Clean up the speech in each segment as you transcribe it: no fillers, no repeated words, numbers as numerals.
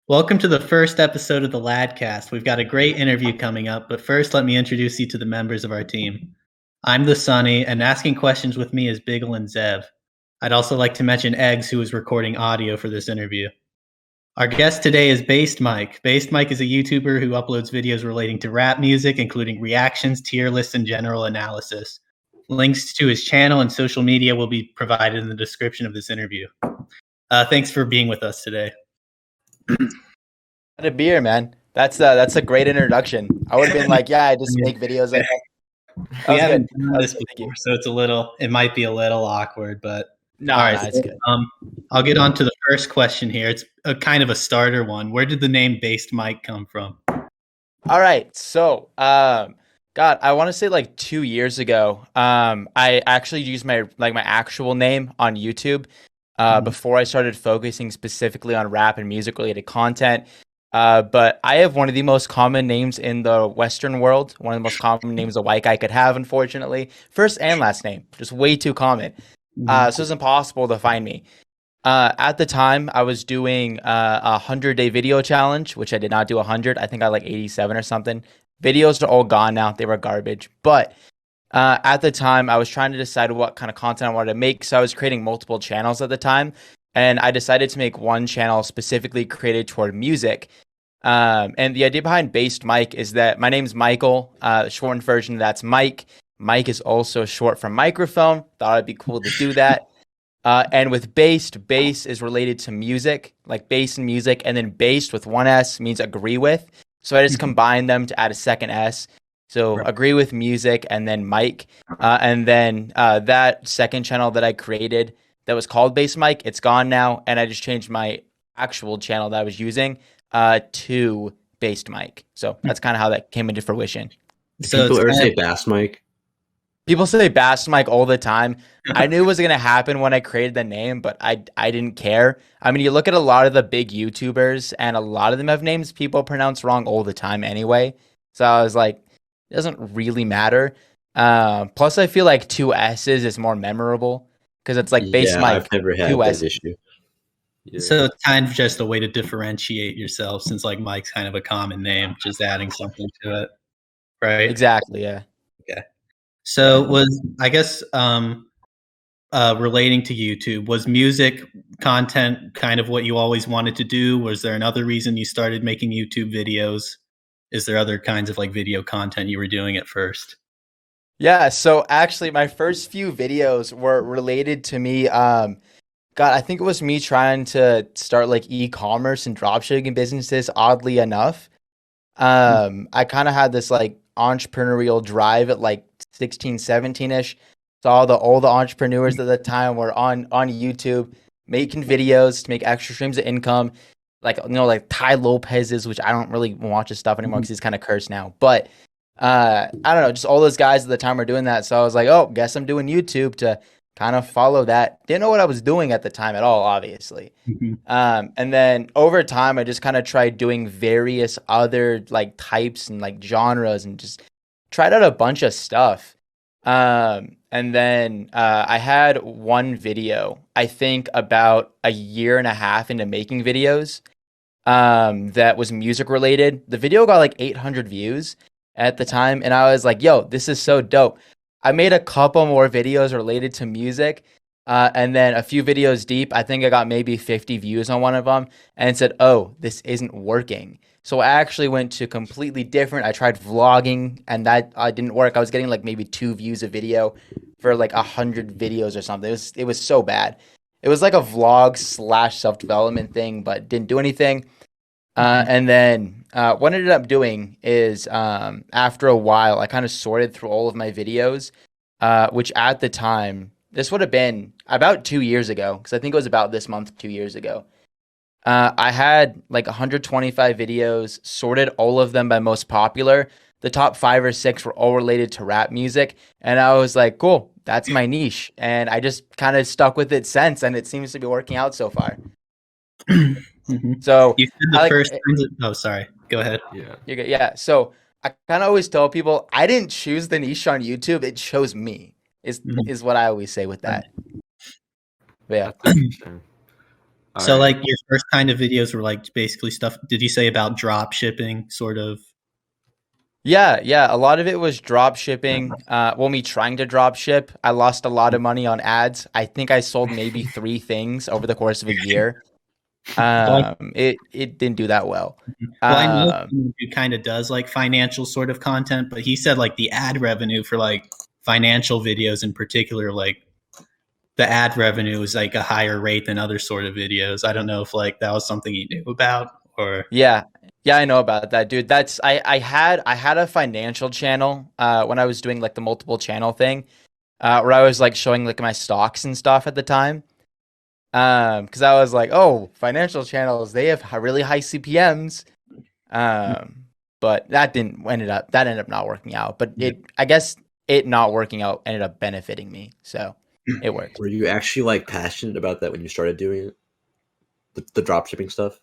Welcome to the first episode of the Ladcast. We've got a great interview coming up, but first let me introduce you to the members of our team. I'm the Sunny, and asking questions with me is Biggle and Zev. I'd also like to mention Eggs, who is recording audio for this interview. Our guest today is Based Mike. Based Mike is a YouTuber who uploads videos relating to rap music, including reactions, tier lists, and general analysis. Links to his channel and social media will be provided in the description of this interview. Thanks for being with us today. A beer, man. That's a great introduction. I would have been like, yeah, I just make videos like that. We haven't done this before, so it might be a little awkward, but no, all right, it's good. I'll get on to the first question here. It's a kind of a starter one. Where did the name Based Mike come from? All right, so God, I want to say like 2 years ago, I actually used my actual name on YouTube before I started focusing specifically on rap and music related content. But I have one of the most common names in the Western world, one of the most common names a white guy could have, unfortunately. First and last name, just way too common. So it's impossible to find me. At the time, I was doing a 100-day video challenge, which I did not do 100. I think I like 87 or something. Videos are all gone now. They were garbage. But at the time, I was trying to decide what kind of content I wanted to make. So I was creating multiple channels at the time. And I decided to make one channel specifically created toward music. And the idea behind Based Mike is that my name's Michael. Shortened version, that's Mike. Mike is also short for microphone. Thought it'd be cool to do that. And with based, bass is related to music, like bass and music. And then based with one S means agree with. So I just combined them to add a second S. So agree with music and then Mike. And then that second channel that I created that was called Based Mike, it's gone now. And I just changed my actual channel that I was using to Based Mike. So that's kind of how that came into fruition. So people ever say Bass Mike? People say Bass Mike all the time. I knew it was going to happen when I created the name, but I didn't care. I mean, you look at a lot of the big YouTubers, and a lot of them have names people pronounce wrong all the time anyway. So I was like, it doesn't really matter. Plus, I feel like two S's is more memorable because it's like Based Mike. I've never had that issue. Yeah. So it's kind of just a way to differentiate yourself, since like Mike's kind of a common name, just adding something to it, right? Exactly. Yeah. Okay. So was, I guess, relating to YouTube, was music content kind of what you always wanted to do? Was there another reason you started making YouTube videos? Is there other kinds of like video content you were doing at first? Yeah. So actually, my first few videos were related to me. I think it was me trying to start like e-commerce and dropshipping businesses, oddly enough. I kind of had this like entrepreneurial drive at like 16, 17-ish. So all the entrepreneurs at the time were on YouTube making videos to make extra streams of income. Like, you know, like Ty Lopez's, which I don't really watch his stuff anymore because he's kind of cursed now. But I don't know, just all those guys at the time were doing that. So I was like, oh, guess I'm doing YouTube to kind of follow that. Didn't know what I was doing at the time at all, obviously. And then over time, I just kind of tried doing various other like types and like genres and just tried out a bunch of stuff. And then I had one video, I think about a year and a half into making videos that was music related. The video got like 800 views at the time. And I was like, yo, this is so dope. I made a couple more videos related to music, and then a few videos deep, I think I got maybe 50 views on one of them, and said, oh, this isn't working. So I actually went to completely different. I tried vlogging, and that didn't work. I was getting like maybe 2 views a video for like 100 videos or something. It was so bad. It was like a vlog / self-development thing, but didn't do anything. And then what I ended up doing is after a while, I kind of sorted through all of my videos, which at the time, this would have been about 2 years ago, because I think it was about this month 2 years ago. I had like 125 videos, sorted all of them by most popular. The top 5 or 6 were all related to rap music. And I was like, cool, that's my niche. And I just kind of stuck with it since, and it seems to be working out so far. So you said the first. Oh, sorry. Go ahead. Yeah. So I kind of always tell people I didn't choose the niche on YouTube; it chose me. Is what I always say with that. But yeah. So like your first kind of videos were like basically stuff, did you say about drop shipping sort of? Yeah. A lot of it was drop shipping. Me trying to drop ship, I lost a lot of money on ads. I think I sold maybe 3 things over the course of a year. It didn't do that well. Well, I know he kind of does like financial sort of content, but he said like the ad revenue for like financial videos in particular, like the ad revenue is like a higher rate than other sort of videos. I don't know if like that was something he knew about or. Yeah, I know about that, dude. That's I had a financial channel when I was doing like the multiple channel thing, where I was like showing like my stocks and stuff at the time. Because I was like, oh, financial channels, they have really high CPMs. But that ended up not working out. But I guess it not working out ended up benefiting me. So it worked. Were you actually like passionate about that when you started doing it? The drop shipping stuff?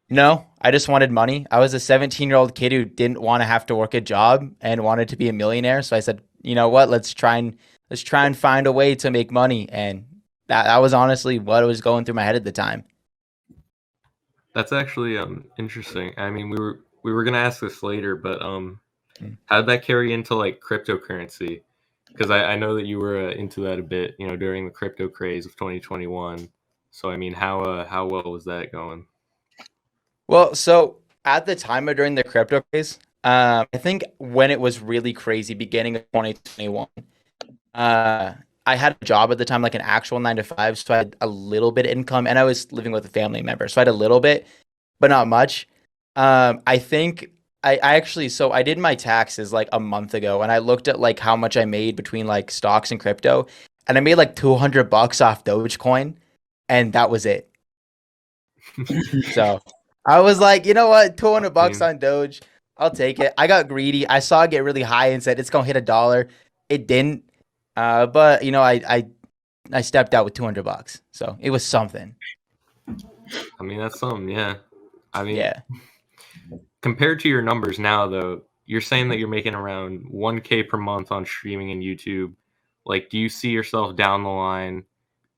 No, I just wanted money. I was a 17-year-old kid who didn't want to have to work a job and wanted to be a millionaire. So I said, you know what? Let's try and find a way to make money. And that was honestly what was going through my head at the time. That's actually interesting. I mean, we were gonna ask this later, but how did that carry into like cryptocurrency? Because I know that you were into that a bit, during the crypto craze of 2021. So I mean, how well was that going? Well, so at the time of during the crypto craze, I think when it was really crazy, beginning of 2021, I had a job at the time, like an actual 9 to 5, so I had a little bit of income, and I was living with a family member, so I had a little bit, but not much. I think I did my taxes like a month ago, and I looked at like how much I made between like stocks and crypto, and I made like $200 off Dogecoin, and that was it. So I was like, you know what, $200 on Doge, I'll take it. I got greedy. I saw it get really high and said it's gonna hit $1. It didn't. But I stepped out with $200, so it was something. I mean, that's something, yeah. I mean, yeah. Compared to your numbers now, though, you're saying that you're making around $1K per month on streaming and YouTube. Like, do you see yourself down the line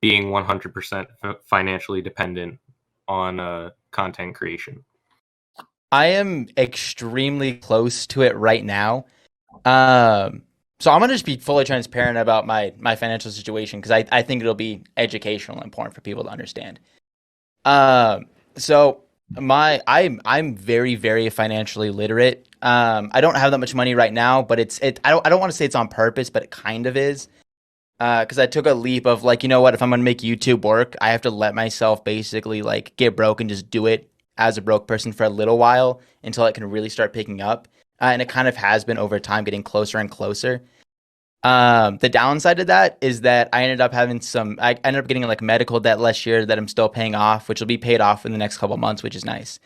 being 100% financially dependent on content creation? I am extremely close to it right now. So I'm gonna just be fully transparent about my financial situation because I think it'll be educational and important for people to understand. So I'm very, very financially literate. I don't have that much money right now, but I don't want to say it's on purpose, but it kind of is. Because I took a leap of like, you know what, if I'm gonna make YouTube work, I have to let myself basically like get broke and just do it as a broke person for a little while until it can really start picking up. And it kind of has been over time getting closer and closer. The downside of that is that I ended up getting like medical debt last year that I'm still paying off, which will be paid off in the next couple months, which is nice.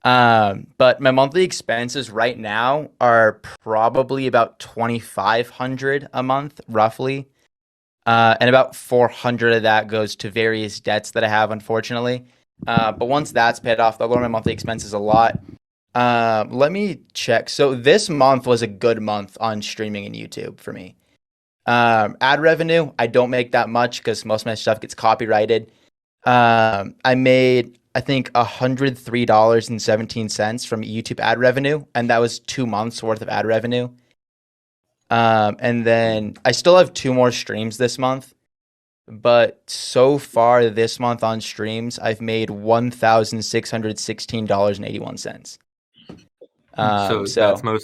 But my monthly expenses right now are probably about $2,500 a month, roughly. And about 400 of that goes to various debts that I have, unfortunately. But once that's paid off, they'll lower my monthly expenses a lot. Let me check. So this month was a good month on streaming and YouTube for me. Ad revenue, I don't make that much because most of my stuff gets copyrighted. I made, I think, $103.17 from YouTube ad revenue, and that was 2 months worth of ad revenue. And then I still have 2 more streams this month, but so far this month on streams, I've made $1,616.81. So that's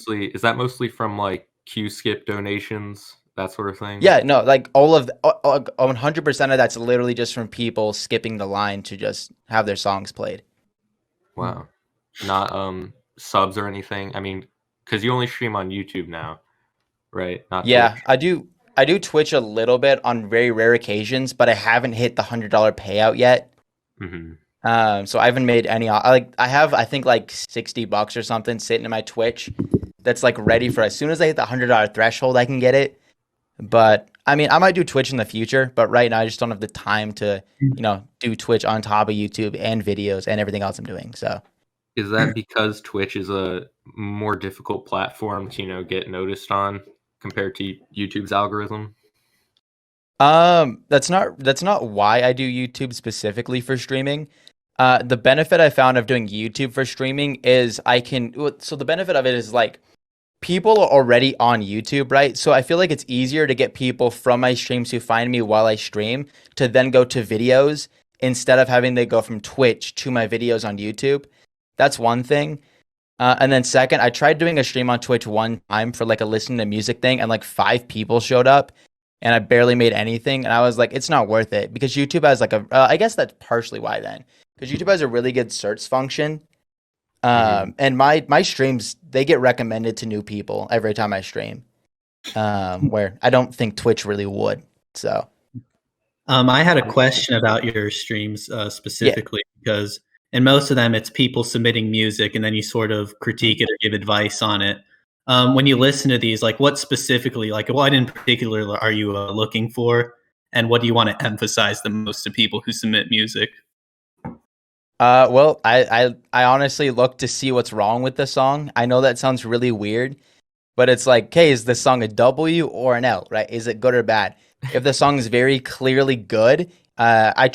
is that mostly from like Q skip donations, that sort of thing? Yeah, no, like all of 100% of that's literally just from people skipping the line to just have their songs played. Wow. Not subs or anything. I mean, because you only stream on YouTube now, right? Not yeah, Twitch. I do Twitch a little bit on very rare occasions, but I haven't hit the $100 payout yet. Mm-hmm. So I haven't made any. I have I think like $60 or something sitting in my Twitch that's like ready for as soon as I hit the $100 threshold, I can get it. But I mean, I might do Twitch in the future, but right now I just don't have the time to, do Twitch on top of YouTube and videos and everything else I'm doing. So is that because Twitch is a more difficult platform to, get noticed on compared to YouTube's algorithm? That's not why I do YouTube specifically for streaming. The benefit I found of doing YouTube for streaming is so the benefit of it is like people are already on YouTube, right? So I feel like it's easier to get people from my streams who find me while I stream to then go to videos instead of having to go from Twitch to my videos on YouTube. That's one thing. And then second, I tried doing a stream on Twitch one time for like a listen to music thing, and like 5 people showed up, and I barely made anything. And I was like, it's not worth it, because YouTube has like I guess that's partially why then, because YouTube has a really good search function. And my streams, they get recommended to new people every time I stream, where I don't think Twitch really would. So, I had a question about your streams specifically, because in most of them, it's people submitting music, and then you sort of critique it or give advice on it. When you listen to these, like what specifically, like what in particular are you looking for, and what do you want to emphasize the most to people who submit music? Well, I honestly look to see what's wrong with the song. I know that sounds really weird, but it's like, okay, is this song a W or an L, right? Is it good or bad? If the song is very clearly good, I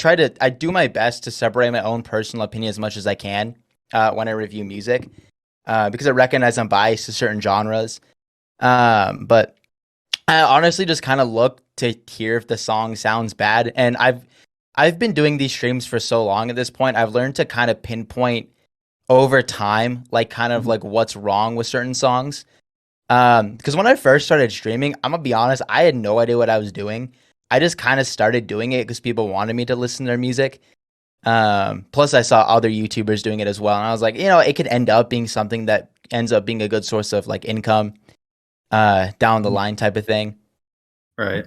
do my best to separate my own personal opinion as much as I can when I review music, because I recognize I'm biased to certain genres. But I honestly just kind of look to hear if the song sounds bad, and I've been doing these streams for so long at this point, I've learned to kind of pinpoint over time, like kind of like what's wrong with certain songs. Because when I first started streaming, I'm gonna be honest, I had no idea what I was doing. I just kind of started doing it because people wanted me to listen to their music. Plus I saw other YouTubers doing it as well. And I was like, it could end up being something that ends up being a good source of like income, down the line type of thing. Right.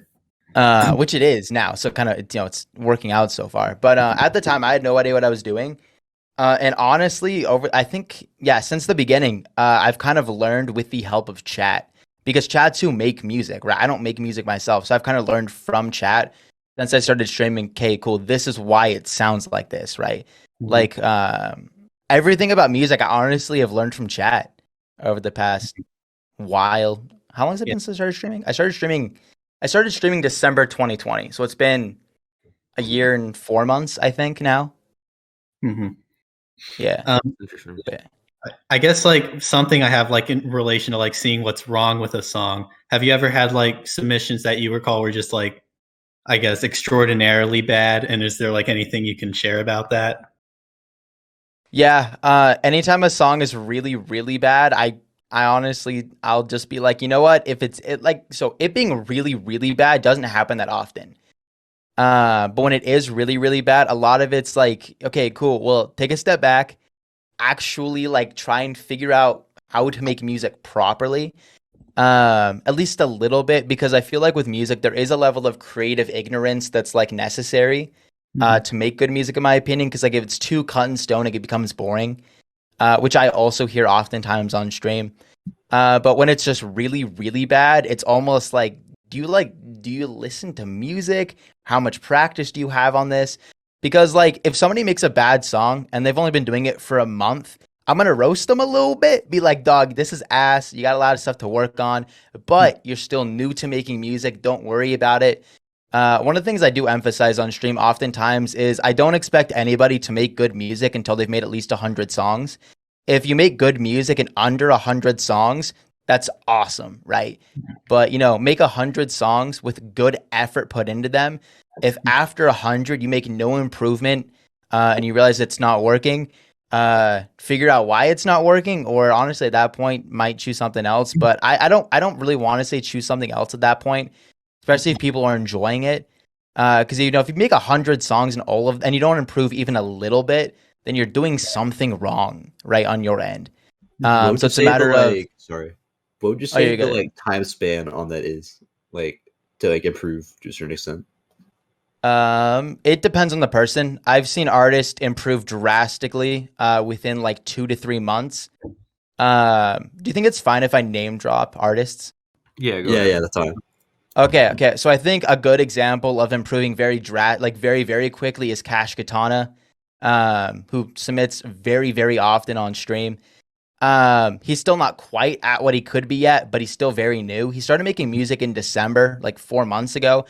Which it is now. So kind of, it's working out so far. But at the time, I had no idea what I was doing. And honestly, since the beginning, I've kind of learned with the help of chat, because chats who make music, right? I don't make music myself. So I've kind of learned from chat since I started streaming. Okay, cool. This is why it sounds like this, right? Mm-hmm. Like everything about music, I honestly have learned from chat over the past while. How long has it been since I started streaming? I started streaming December 2020. So it's been a year and 4 months, I think, now. Mm-hmm. Yeah. I guess like something I have like in relation to like seeing what's wrong with a song. Have you ever had like submissions that you recall were just like, I guess, extraordinarily bad? And is there like anything you can share about that? Yeah. Anytime a song is really, really bad, I honestly, I'll just be like, you know what? If it being really, really bad doesn't happen that often. But when it is really, really bad, a lot of it's like, okay, cool. Well, take a step back, actually like try and figure out how to make music properly. At least a little bit, because I feel like with music, there is a level of creative ignorance that's like necessary, to make good music, in my opinion. Cause like if it's too cut in stone, it becomes boring. Which I also hear oftentimes on stream. But when it's just really, really bad, it's almost like, do you listen to music? How much practice do you have on this? Because like, if somebody makes a bad song and they've only been doing it for a month, I'm going to roast them a little bit. Be like, dog, this is ass. You got a lot of stuff to work on, but you're still new to making music. Don't worry about it. One of the things I do emphasize on stream oftentimes is I don't expect anybody to make good music until they've made at least 100 songs. If you make good music in under 100 songs, that's awesome, right? But, make 100 songs with good effort put into them. If after 100 you make no improvement, and you realize it's not working, figure out why it's not working, or honestly at that point might choose something else. But I don't really want to say choose something else at that point, especially if people are enjoying it. Because if you make 100 songs and you don't improve even a little bit, then you're doing something wrong, right, on your end. So it's a matter of sorry. What would you say the like time span on that is, like, to like improve to a certain extent? It depends on the person. I've seen artists improve drastically within like 2 to 3 months. Do you think it's fine if I name drop artists? Yeah, go ahead. Yeah, that's fine. Okay. So I think a good example of improving very, very quickly is hkatana, who submits very, very often on stream. He's still not quite at what he could be yet, but he's still very new. He started making music in December, like 4 months ago.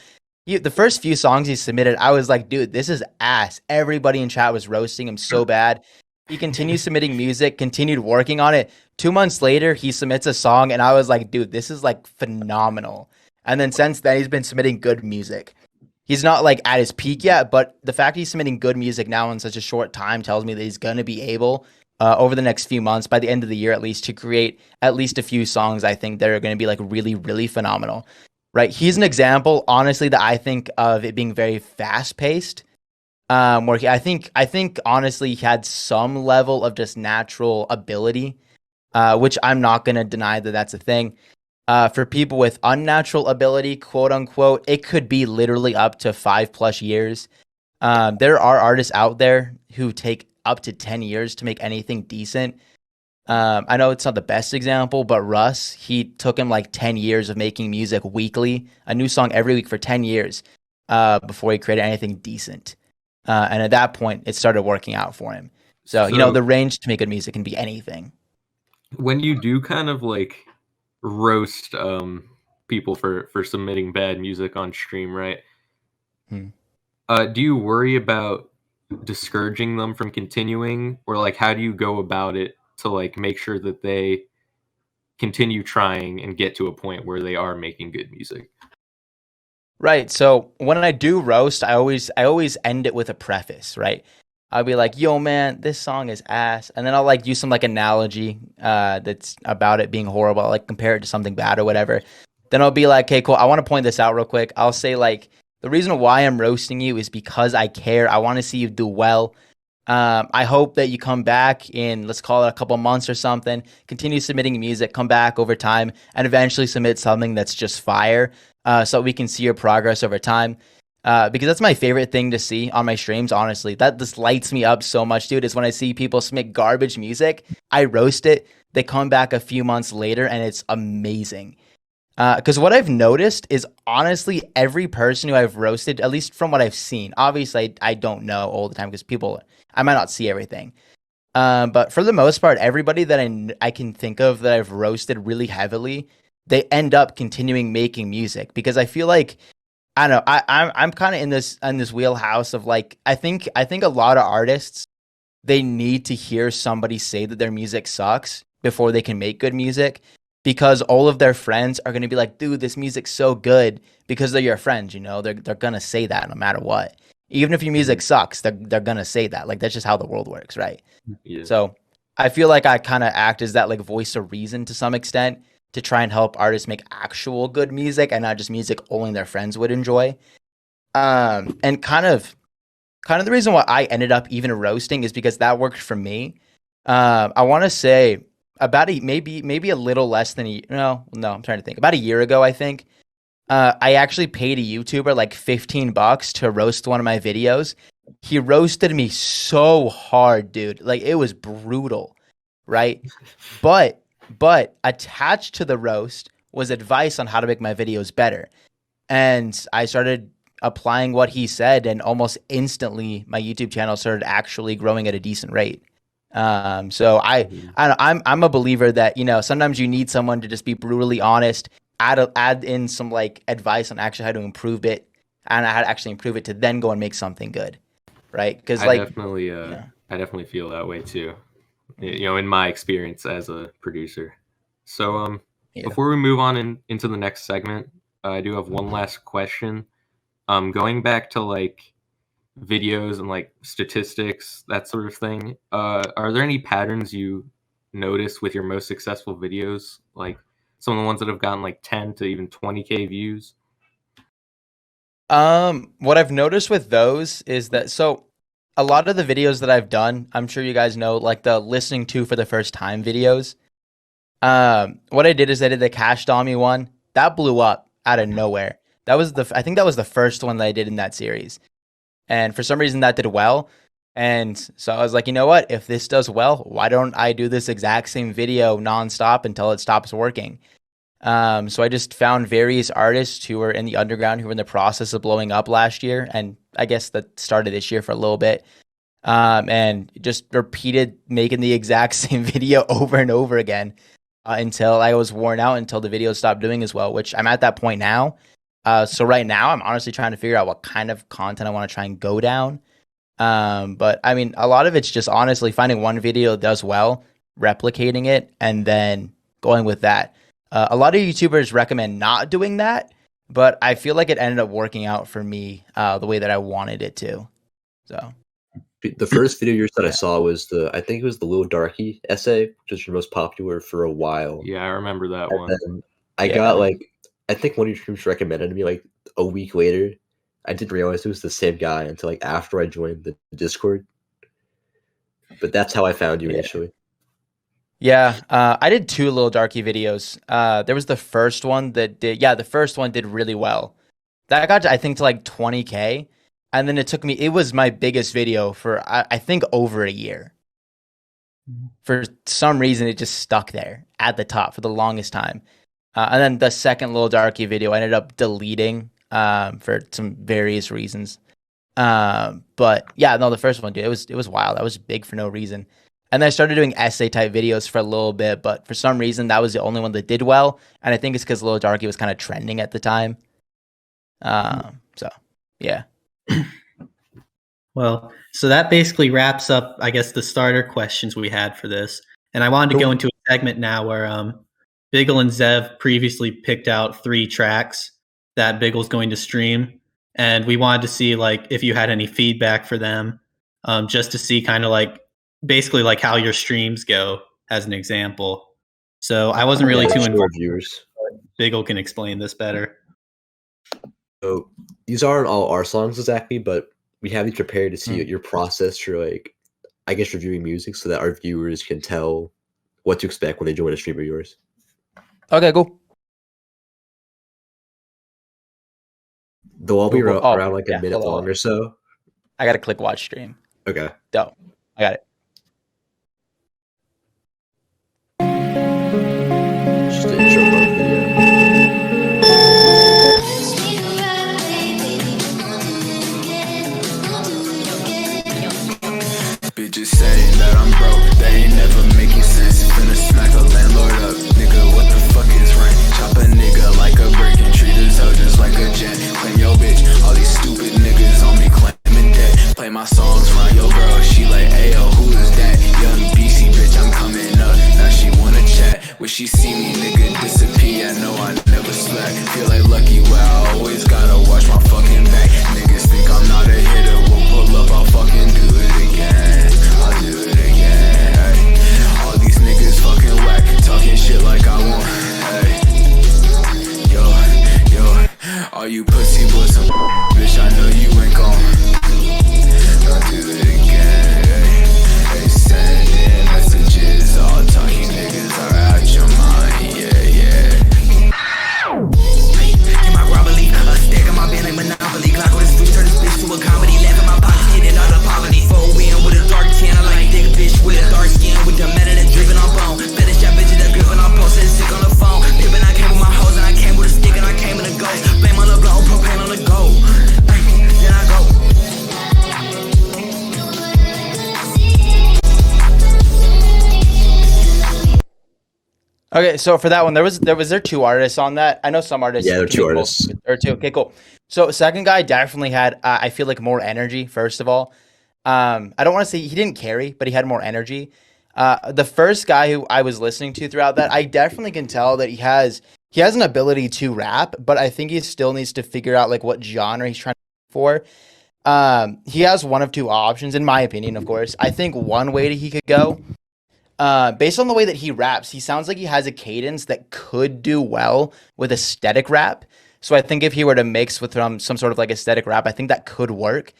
the first few songs he submitted, I was like, dude, this is ass. Everybody in chat was roasting him so bad. He continued submitting music, continued working on it. 2 months later, he submits a song, and I was like, dude, this is like phenomenal. And then since then, he's been submitting good music. He's not like at his peak yet, but the fact he's submitting good music now in such a short time tells me that he's going to be able, over the next few months, by the end of the year at least, to create at least a few songs I think that are going to be like really, really phenomenal. Right? He's an example, honestly, that I think of it being very fast-paced. Where I think honestly he had some level of just natural ability, which I'm not going to deny that that's a thing. For people with unnatural ability, quote unquote, it could be literally up to 5+ years. There are artists out there who take up to 10 years to make anything decent. I know it's not the best example, but Russ, he took him like 10 years of making music weekly, a new song every week for 10 years, before he created anything decent. And at that point, it started working out for him. So, the range to make good music can be anything. When you do kind of like roast people for submitting bad music on stream, right? Do you worry about discouraging them from continuing, or like how do you go about it to like make sure that they continue trying and get to a point where they are making good music? Right. So when I do roast, I always end it with a preface, right? I'll be like, yo, man, this song is ass. And then I'll like use some like analogy that's about it being horrible. I'll like compare it to something bad or whatever. Then I'll be like, okay, cool. I want to point this out real quick. I'll say like, the reason why I'm roasting you is because I care. I want to see you do well. I hope that you come back in, let's call it a couple months or something, continue submitting music, come back over time, and eventually submit something that's just fire, so we can see your progress over time. Because that's my favorite thing to see on my streams, honestly. That just lights me up so much, dude, is when I see people submit garbage music, I roast it, they come back a few months later, and it's amazing. Because what I've noticed is, honestly, every person who I've roasted, at least from what I've seen, obviously I don't know all the time because I might not see everything. But for the most part, everybody that I can think of that I've roasted really heavily, they end up continuing making music, because I feel like, I don't know, I'm kind of in this wheelhouse of like, I think a lot of artists, they need to hear somebody say that their music sucks before they can make good music. Because all of their friends are going to be like, dude, this music's so good, because they're your friends, they're going to say that no matter what. Even if your music sucks, they're going to say that. Like, that's just how the world works, right? Yeah. So I feel like I kind of act as that like voice of reason to some extent, to try and help artists make actual good music and not just music only their friends would enjoy. And kind of the reason why I ended up even roasting is because that worked for me. I want to say, about maybe a little less than I'm trying to think. About a year ago, I think, I actually paid a YouTuber like $15 to roast one of my videos. He roasted me so hard, dude. Like, it was brutal, right? But attached to the roast was advice on how to make my videos better. And I started applying what he said, and almost instantly my YouTube channel started actually growing at a decent rate. So I'm a believer that, sometimes you need someone to just be brutally honest, add in some like advice on actually how to improve it, and how to actually improve it to then go and make something good. Right. Cause I definitely feel that way too, in my experience as a producer. So, before we move on into the next segment, I do have one last question. Going back to like videos and like statistics, that sort of thing, are there any patterns you notice with your most successful videos, like some of the ones that have gotten like 10 to even 20k views? What I've noticed with those is that, so a lot of the videos that I've done, I'm sure you guys know, like the listening to for the first time videos, what I did is I did the Cash Doll Me one that blew up out of nowhere. I think that was the first one that I did in that series. And for some reason that did well. And so I was like, you know what? If this does well, why don't I do this exact same video nonstop until it stops working? So I just found various artists who were in the underground, who were in the process of blowing up last year. And I guess that started this year for a little bit. And just repeated making the exact same video over and over again until I was worn out, until the video stopped doing as well, which I'm at that point now. So right now I'm honestly trying to figure out what kind of content I want to try and go down. But I mean, a lot of it's just honestly finding one video that does well, replicating it, and then going with that. A lot of YouTubers recommend not doing that, but I feel like it ended up working out for me the way that I wanted it to. So the first video yours that I saw was I think it was the little Darkie essay, which was your most popular for a while. Yeah, I remember that and one. Then I got I think one of your streams recommended to me like a week later. I didn't realize it was the same guy until like after I joined the Discord. But that's how I found you initially. Yeah, I did 2 little Darkie videos. There was the first one that did, the first one did really well. That got I think to like 20K, and then it was my biggest video for I think over a year. For some reason, it just stuck there at the top for the longest time. And then the second little Darkie video I ended up deleting for some various reasons. But yeah, no, the first one, dude, it was wild. That was big for no reason. And then I started doing essay type videos for a little bit, but for some reason that was the only one that did well. And I think it's because Little Darkie was kind of trending at the time. So yeah. Well, so that basically wraps up, I guess, the starter questions we had for this. And I wanted to go into a segment now where Biggle and Zev previously picked out 3 tracks that Biggle's going to stream. And we wanted to see like if you had any feedback for them, just to see kind of like basically like how your streams go as an example. So I wasn't really too involved. Viewers. Biggle can explain this better. So these aren't all our songs exactly, but we have these prepared to see your process for like, I guess, reviewing music so that our viewers can tell what to expect when they join a stream of yours. Okay, cool. They'll all be around like a minute long or so. I got to click watch stream. Okay. Dope. I got it. Just an intro part video. Bitches saying that I'm broke, they ain't never making sense. Finna smack a landlord up, nigga, what the fuck is rent? Chop a nigga like a brick and treat his hoe just like a jet. Claim your bitch, all these stupid niggas on me claiming debt. Play my songs around your girl, she like, ayo, who is that? Young BC bitch, I'm coming up, now she wanna chat. When she see me, nigga, disappear, I know I never slack. Feel like Lucky, where I always gotta watch my fucking back. Niggas think I'm not a hitter, we'll pull up, I'll fucking do it again. I'll do it again, ay. All these niggas fucking whack, talking shit like I want, ay. Yo, all you pussy boys, some bitch, I know you ain't gon'. I'll do it again, ay. They sending messages, all talking niggas are out your mind, yeah. Get my grovelly, a stack of my band like Monopoly. Clock on the street, turn this bitch to a comedy. Laugh in my pockets, getting out of poverty. 4 with a dark tan, I like thick bitch with a dark skin. With the melanin dripping on bone. Fetish that bitches that gripping on post, and sick on the phone. Pippin', I came with my hoes, and I came with a stick, and I came in a ghost. Blame on the blow, propane on the go. Then I go. Okay, so for that one, there was 2 artists on that. I know some artists. Yeah, there are 2 artists. Or 2. Okay, cool. So second guy definitely had, I feel like, more energy. First of all, I don't want to say he didn't carry, but he had more energy. The first guy who I was listening to throughout that, I definitely can tell that he has an ability to rap, but I think he still needs to figure out like what genre he's trying to for. He has one of 2 options, in my opinion, of course. I think one way that he could go. Based on the way that he raps, he sounds like he has a cadence that could do well with aesthetic rap. So I think if he were to mix with some sort of like aesthetic rap, I think that could work.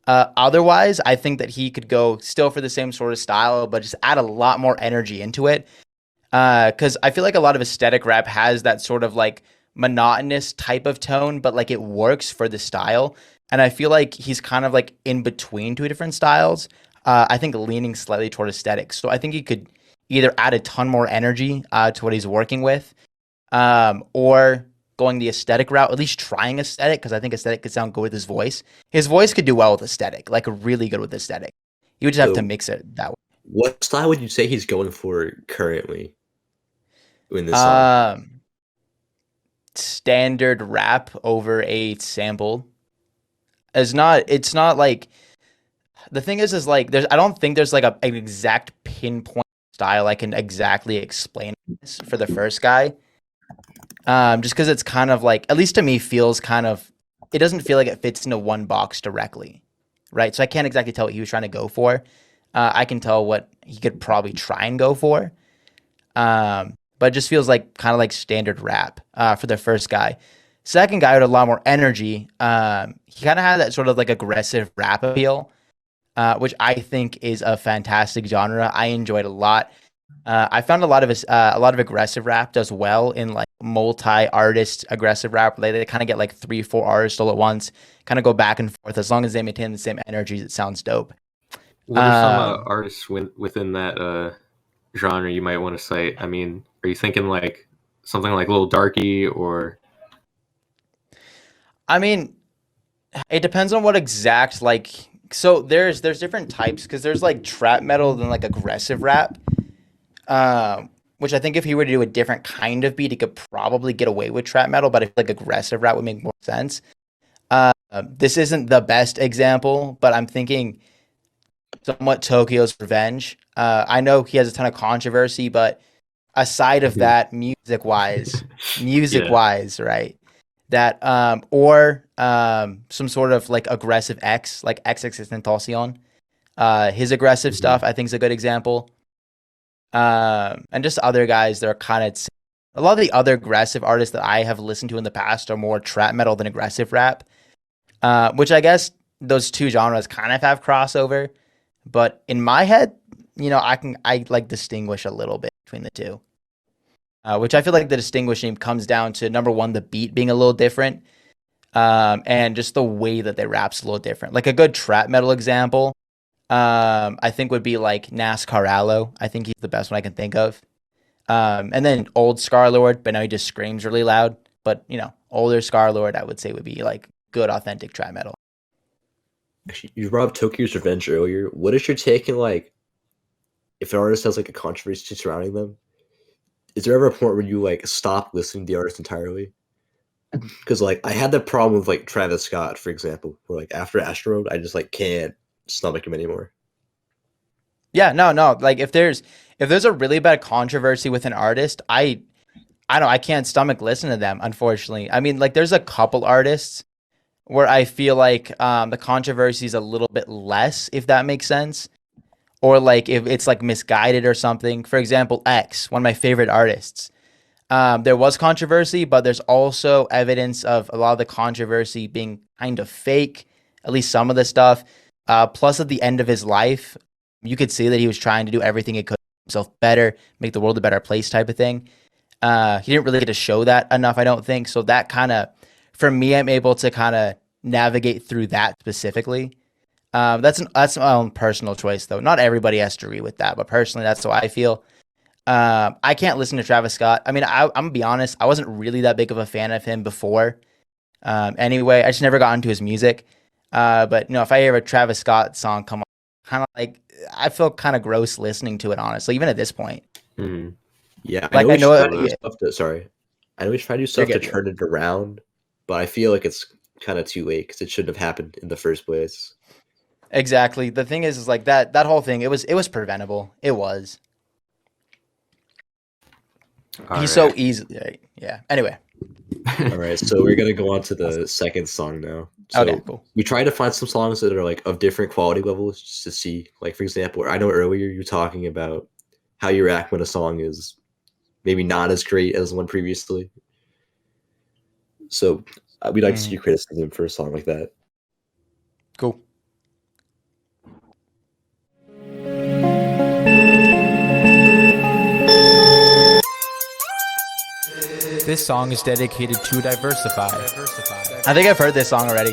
Otherwise, I think that he could go still for the same sort of style, but just add a lot more energy into it. Because I feel like a lot of aesthetic rap has that sort of like monotonous type of tone, but like it works for the style. And I feel like he's kind of like in between 2 different styles. I think leaning slightly toward aesthetics. So I think he could either add a ton more energy to what he's working with, or going the aesthetic route, at least trying aesthetic, because I think aesthetic could sound good with his voice. His voice could do well with aesthetic, like really good with aesthetic. You would just have to mix it that way. What style would you say he's going for currently in this song? standard rap over a sample is not. It's not like the thing is like there's. I don't think there's like an exact pinpoint style I can exactly explain this for the first guy. Just because it's kind of like, at least to me, feels kind of. It doesn't feel like it fits into one box directly, right? So I can't exactly tell what he was trying to go for. I can tell what he could probably try and go for. But it just feels like kind of like standard rap for the first guy. Second guy with a lot more energy. He kind of had that sort of like aggressive rap appeal, which I think is a fantastic genre. I enjoyed a lot. I found a lot of aggressive rap does well in like multi-artist aggressive rap. They kind of get like 3-4 artists all at once, kind of go back and forth. As long as they maintain the same energies, it sounds dope. What are some artists within that genre you might want to cite? I mean, are you thinking like something like Lil Darkie or? I mean, it depends on what exact like. So there's different types because there's like trap metal and like aggressive rap, which I think if he were to do a different kind of beat, he could probably get away with trap metal. But I feel like aggressive rap would make more sense. This isn't the best example, but I'm thinking somewhat Tokyo's Revenge. I know he has a ton of controversy, but aside of that, music-wise, right? That or some sort of like aggressive X, like XXXTentacion. His aggressive stuff, I think, is a good example. And just other guys that are kind of a lot of the other aggressive artists that I have listened to in the past are more trap metal than aggressive rap, which I guess those two genres kind of have crossover. But in my head, you know, I like distinguish a little bit between the two, which I feel like the distinguishing comes down to, number one, the beat being a little different, and just the way that they rap's a little different. Like a good trap metal example, I think would be like NASCAR Allo. I think he's the best one I can think of. And then old Scarlord, but now he just screams really loud. But, you know, older Scarlord, I would say would be like good, authentic trap metal. Actually, you brought up Tokyo's Revenge earlier. What is your take on, like, if an artist has like a controversy surrounding them? Is there ever a point where you like stop listening to the artist entirely? Because like I had that problem with like Travis Scott, for example, where like after Asteroid, I just like can't stomach him anymore. Yeah, no. Like if there's a really bad controversy with an artist, I can't stomach listen to them, unfortunately. I mean, like there's a couple artists where I feel like the controversy is a little bit less, if that makes sense. Or like if it's like misguided or something. For example, X, one of my favorite artists. There was controversy, but there's also evidence of a lot of the controversy being kind of fake, at least some of the stuff. Plus at the end of his life, you could see that he was trying to do everything he could to make himself better, make the world a better place type of thing. He didn't really get to show that enough, I don't think. So that kind of, for me, I'm able to kind of navigate through that specifically. That's my own personal choice, though. Not everybody has to agree with that, but personally, that's how I feel. I can't listen to Travis Scott. I mean, I'm gonna be honest. I wasn't really that big of a fan of him before. Anyway, I just never got into his music. But you know, if I hear a Travis Scott song come on, kind of like I feel kind of gross listening to it, honestly, even at this point. Mm-hmm. Yeah, like I know. Sorry, I know we try to do stuff to turn it around, but I feel like it's kind of too late because it shouldn't have happened in the first place. Exactly. The thing is like that whole thing. It was preventable. It was. He's so easy. Yeah. Anyway. All right. So we're gonna go on to the second song now. So okay. Cool. We try to find some songs that are like of different quality levels, just to see. Like for example, I know earlier you were talking about how you react when a song is maybe not as great as the one previously. So we'd like to see criticism for a song like that. Cool. This song is dedicated to Diversify. I think I've heard this song already.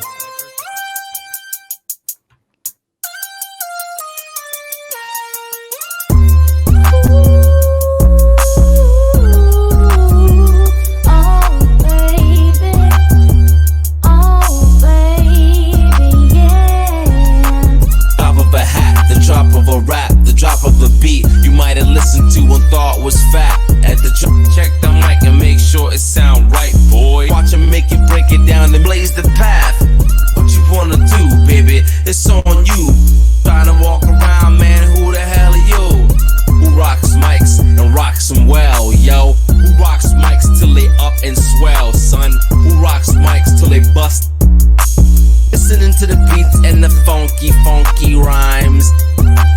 Check the mic and make sure it sound right, boy. funky rhymes.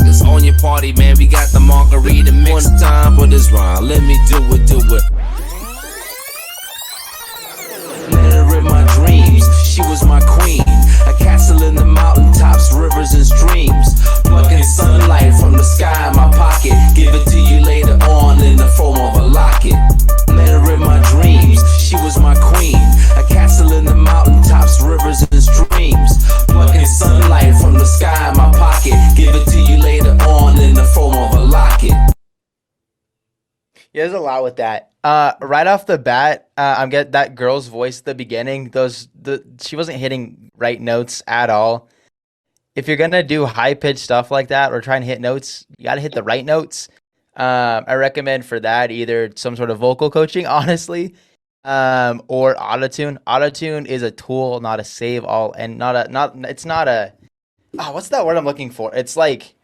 It's on your party, man. We got the margarita mix. One time for this rhyme. Let me do it. Let her rip my dreams. She was my queen. A castle in the mountaintops, rivers and streams. Plucking sunlight from the sky in my pocket. Give it to you later on in the form of a locket. Let her rip my dreams. She was my queen. A castle in the mountaintops, rivers and streams. Plucking sunlight from the sky in my pocket. Give it to you later on in the form of a locket. Yeah, there's a lot with that. Right off the bat, I'm getting that girl's voice at the beginning. She wasn't hitting right notes at all. If you're gonna do high pitched stuff like that or try and hit notes, you gotta hit the right notes. I recommend for that either some sort of vocal coaching, honestly, or autotune. Autotune is a tool, not a save all, and it's not a. What's that word I'm looking for? It's like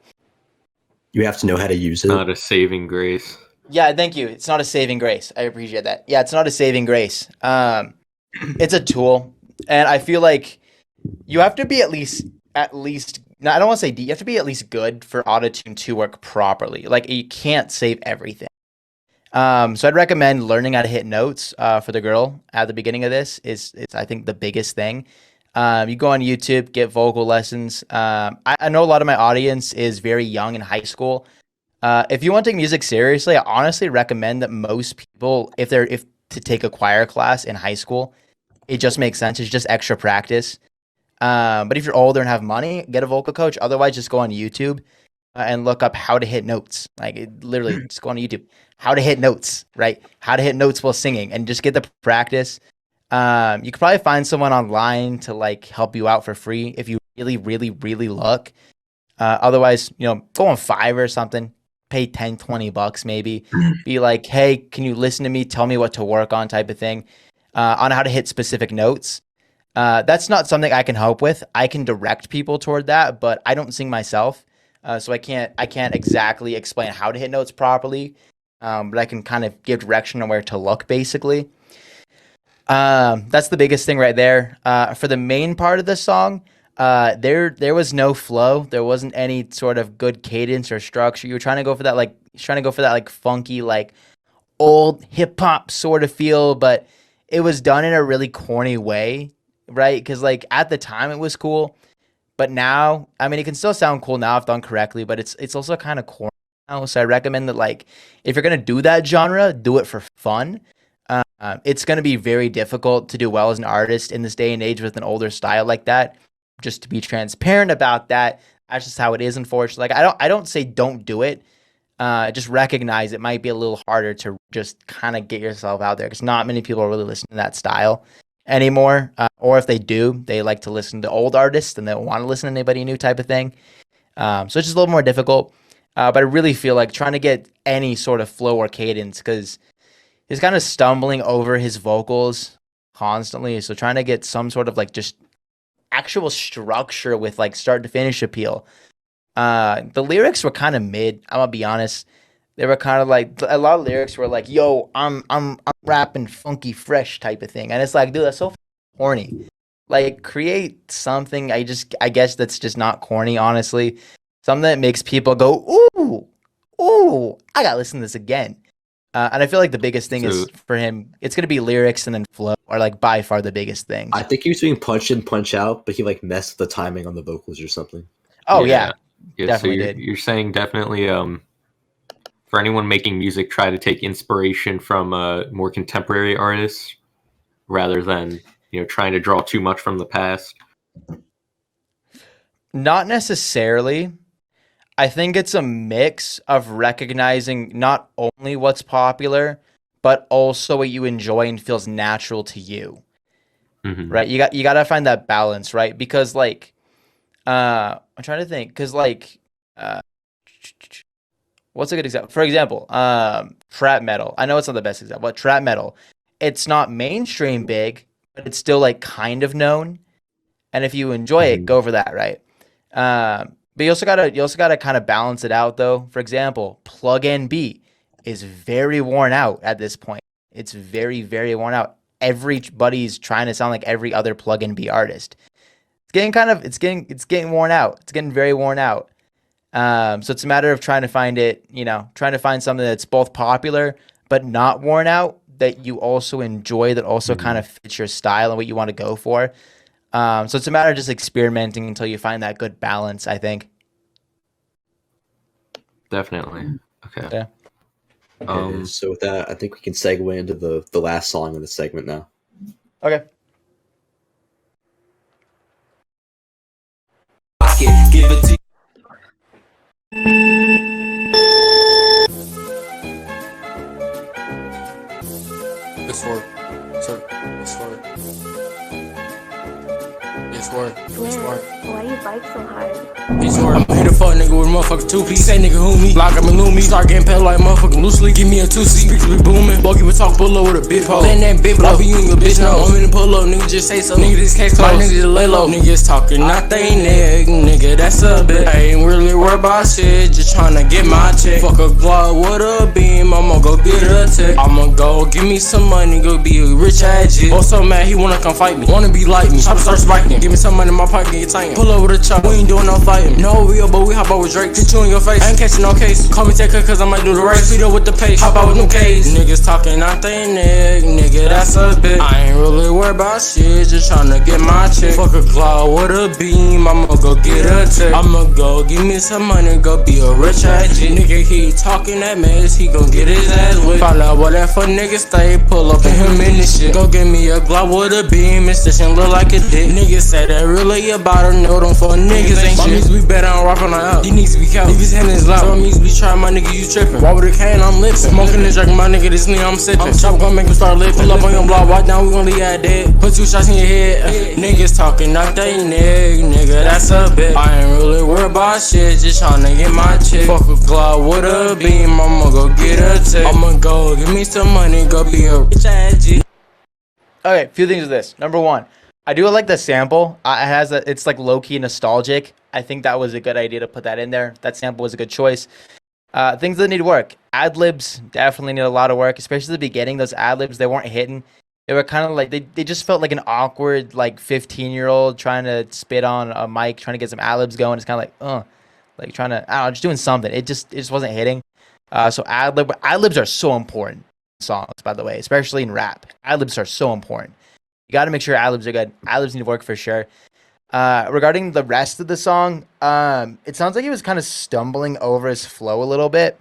You have to know how to use it. Not a saving grace. Yeah, thank you. It's not a saving grace. I appreciate that. Yeah, it's not a saving grace. It's a tool, and I feel like you have to be at least. No, I don't want to say D. You have to be at least good for autotune to work properly. Like you can't save everything. So I'd recommend learning how to hit notes for the girl at the beginning of this. Is I think the biggest thing. You go on YouTube, get vocal lessons. I know a lot of my audience is very young in high school. If you want to take music seriously, I honestly recommend that most people, if to take a choir class in high school, it just makes sense. It's just extra practice. But if you're older and have money, get a vocal coach. Otherwise, just go on YouTube and look up how to hit notes. Literally, just go on YouTube. How to hit notes, right? How to hit notes while singing, and just get the practice. You could probably find someone online to help you out for free if you really, really, really look. Otherwise, go on Fiverr or something. Pay $10, $20 maybe. Be like, hey, can you listen to me? Tell me what to work on, type of thing. On how to hit specific notes. That's not something I can help with. I can direct people toward that, but I don't sing myself, so I can't exactly explain how to hit notes properly. But I can kind of give direction on where to look, basically. That's the biggest thing right there. For the main part of the song, there was no flow. There wasn't any sort of good cadence or structure. You were trying to go for that funky, old hip hop sort of feel, but it was done in a really corny way, right? Because at the time it was cool, but now, I mean, it can still sound cool now if done correctly, but it's also kind of corny now. So I recommend that if you're gonna do that genre, do it for fun. It's gonna be very difficult to do well as an artist in this day and age with an older style like that. Just to be transparent about that, that's just how it is, unfortunately. I don't say don't do it. Just recognize it might be a little harder to just kind of get yourself out there, because not many people are really listening to that style anymore. Or if they do, they like to listen to old artists and they don't want to listen to anybody new, type of thing. So it's just a little more difficult. But I really feel like trying to get any sort of flow or cadence, because he's kind of stumbling over his vocals constantly. So trying to get some sort of just actual structure with start to finish appeal. The lyrics were kind of mid. I'm gonna be honest. They were kind of a lot of lyrics were yo, I'm rapping funky fresh type of thing, and it's dude, that's so corny. Create something. I guess that's just not corny, honestly. Something that makes people go, ooh, I gotta listen to this again. And I feel like the biggest thing is for him, it's gonna be lyrics and then flow are by far the biggest things. I think he was doing punch in, punch out, but he messed with the timing on the vocals or something. Oh yeah. Definitely so you're saying definitely for anyone making music, try to take inspiration from more contemporary artists rather than trying to draw too much from the past. Not necessarily. I think it's a mix of recognizing not only what's popular, but also what you enjoy and feels natural to you. Mm-hmm. Right? You got to find that balance, right? Because I'm trying to think, because what's a good example? For example, trap metal. I know it's not the best example, but trap metal, it's not mainstream big, but it's still kind of known. And if you enjoy it, go for that, right? But you also gotta kind of balance it out, though. For example, Plug and B is very worn out at this point. It's very, very worn out. Everybody's trying to sound like every other Plug and B artist. it's getting worn out. It's getting very worn out. So it's a matter of trying to find something that's both popular but not worn out, that you also enjoy, that also kind of fits your style and what you want to go for. So it's a matter of just experimenting until you find that good balance, I think. Definitely. Okay. Yeah. Okay, so with that, I think we can segue into the last song of the segment now. Okay. Give it to It's work. Sir, it's work. It's work. It's work. Why you bike so hard? It's work. I'm here to fuck nigga with a motherfucking two-piece. Say nigga who me. Lock up and loot me. Start getting paid like motherfucking loosely. Give me a two-seat. Speakers be booming. Buggy would talk pull up with a big pole. Then that big blow. You and your bitch know. Want me to pull up, nigga just say so. Nigga this case closed. My nigga just lay low. Niggas talking not they nigga that's a bit. I ain't really worried about shit. Just tryna get my check. Fuck a Glock with a beam. I'ma go get a tech. I'ma go give me some money. Go be a rich ass jit. Also mad he wanna come fight me. Wanna be like me. Try to start spiking. Give me some money in my pocket. Get tight. Pull up with a chop. We ain't doing no fighting. No real, but we hop out with Drake. Hit you in your face. I ain't catching no case. Call me Taker cause I might do the race. Speed up with the pace. Hop out with them K's. Niggas talking not they nigga that's a bit. I ain't really worried about shit. Just tryna get my check. Fuck a cloud with a beam. I'ma go get a tech. I'ma go give me some money. Go be a rich ass G. Nigga he talking that mess. He gon' get his ass whipped. Find out what that for nigga stay. Pull up in him in this shit. Go get me a Glock with a beam. And station look like a dick. Niggas say that really about a know them for niggas ain't shit. We better on rock on the out. These niggas be count. Niggas hand is loud. Some niggas be trying, my nigga you trippin'. Why with a cane I'm lippin'. Smoking and drinking, my nigga this nigga I'm sippin'. Chop gon' make him start lippin'. Pull up on your block, walk down, we gon' leave that dead. Put 2 shots in your head. Niggas talking not they nigga that's a bit. I ain't really worried about shit, just tryna get my chick. Fuck a Glock with a beam, I'ma go get a tech. I'ma go give me some money, go be a rich ass G. Okay, few things with this. Number one, I do like the sample. It's like low-key nostalgic. I think that was a good idea to put that in there. That sample was a good choice. Things that need work. Ad-libs definitely need a lot of work, especially at the beginning. Those ad-libs, they weren't hitting. They were kind of like, they just felt like an awkward, like, 15-year-old trying to spit on a mic, trying to get some ad-libs going. It's kind of like trying to, I don't know, just doing something. It just wasn't hitting. So ad-libs are so important in songs, by the way, especially in rap. Ad-libs are so important. You got to make sure ad-libs are good. Ad-libs need to work for sure. Regarding the rest of the song, it sounds like he was kind of stumbling over his flow a little bit,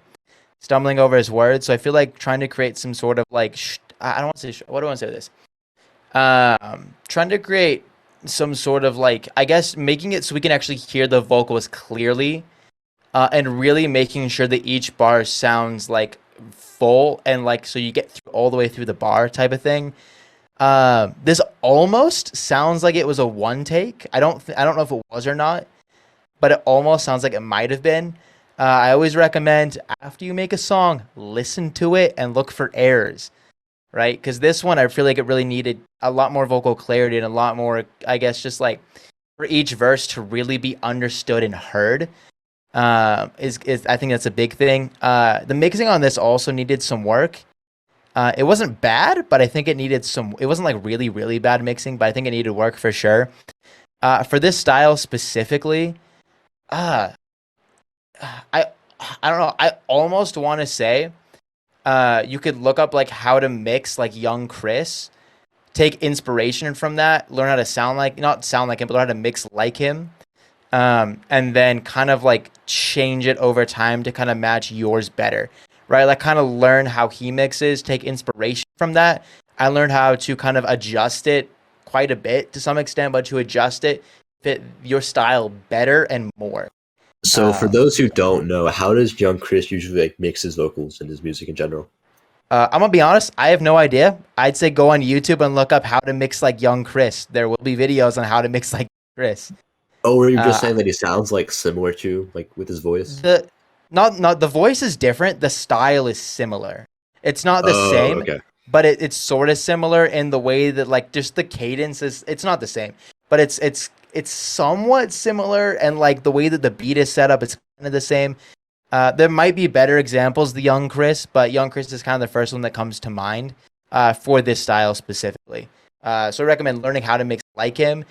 stumbling over his words. So I feel like trying to create some sort of like, I don't want to say, what do I want to say with this? Trying to create some sort of like, I guess making it so we can actually hear the vocals clearly, and really making sure that each bar sounds like full and like, so you get through all the way through the bar type of thing. This almost sounds like it was a one take. I don't know if it was or not, but it almost sounds like it might have been. I always recommend after you make a song, listen to it and look for errors, right? Because this one, I feel like it really needed a lot more vocal clarity and a lot more, I guess, just like for each verse to really be understood and heard. I think that's a big thing. The mixing on this also needed some work. It wasn't bad, but I think it needed some. It wasn't like really, really bad mixing, but I think it needed work for sure. For this style specifically, I don't know. I almost want to say, you could look up like how to mix like young Chris, take inspiration from that, learn how to not sound like him, but learn how to mix like him, and then kind of like change it over time to kind of match yours better. Right, like kind of learn how he mixes, take inspiration from that. I learned how to kind of adjust it quite a bit to some extent, but to adjust it, fit your style better and more. So for those who don't know, how does young Chris usually like mix his vocals and his music in general? I'm gonna be honest, I have no idea. I'd say go on YouTube and look up how to mix like young Chris. There will be videos on how to mix like Chris. Oh, were you just saying that he sounds like similar to like with his voice? Not the voice is different. The style is similar. It's not the same, okay. But it's sort of similar in the way that like just the cadence is. It's not the same, but it's somewhat similar, and like the way that the beat is set up, it's kind of the same. There might be better examples, the Young Chris, but Young Chris is kind of the first one that comes to mind for this style specifically. So I recommend learning how to mix like him.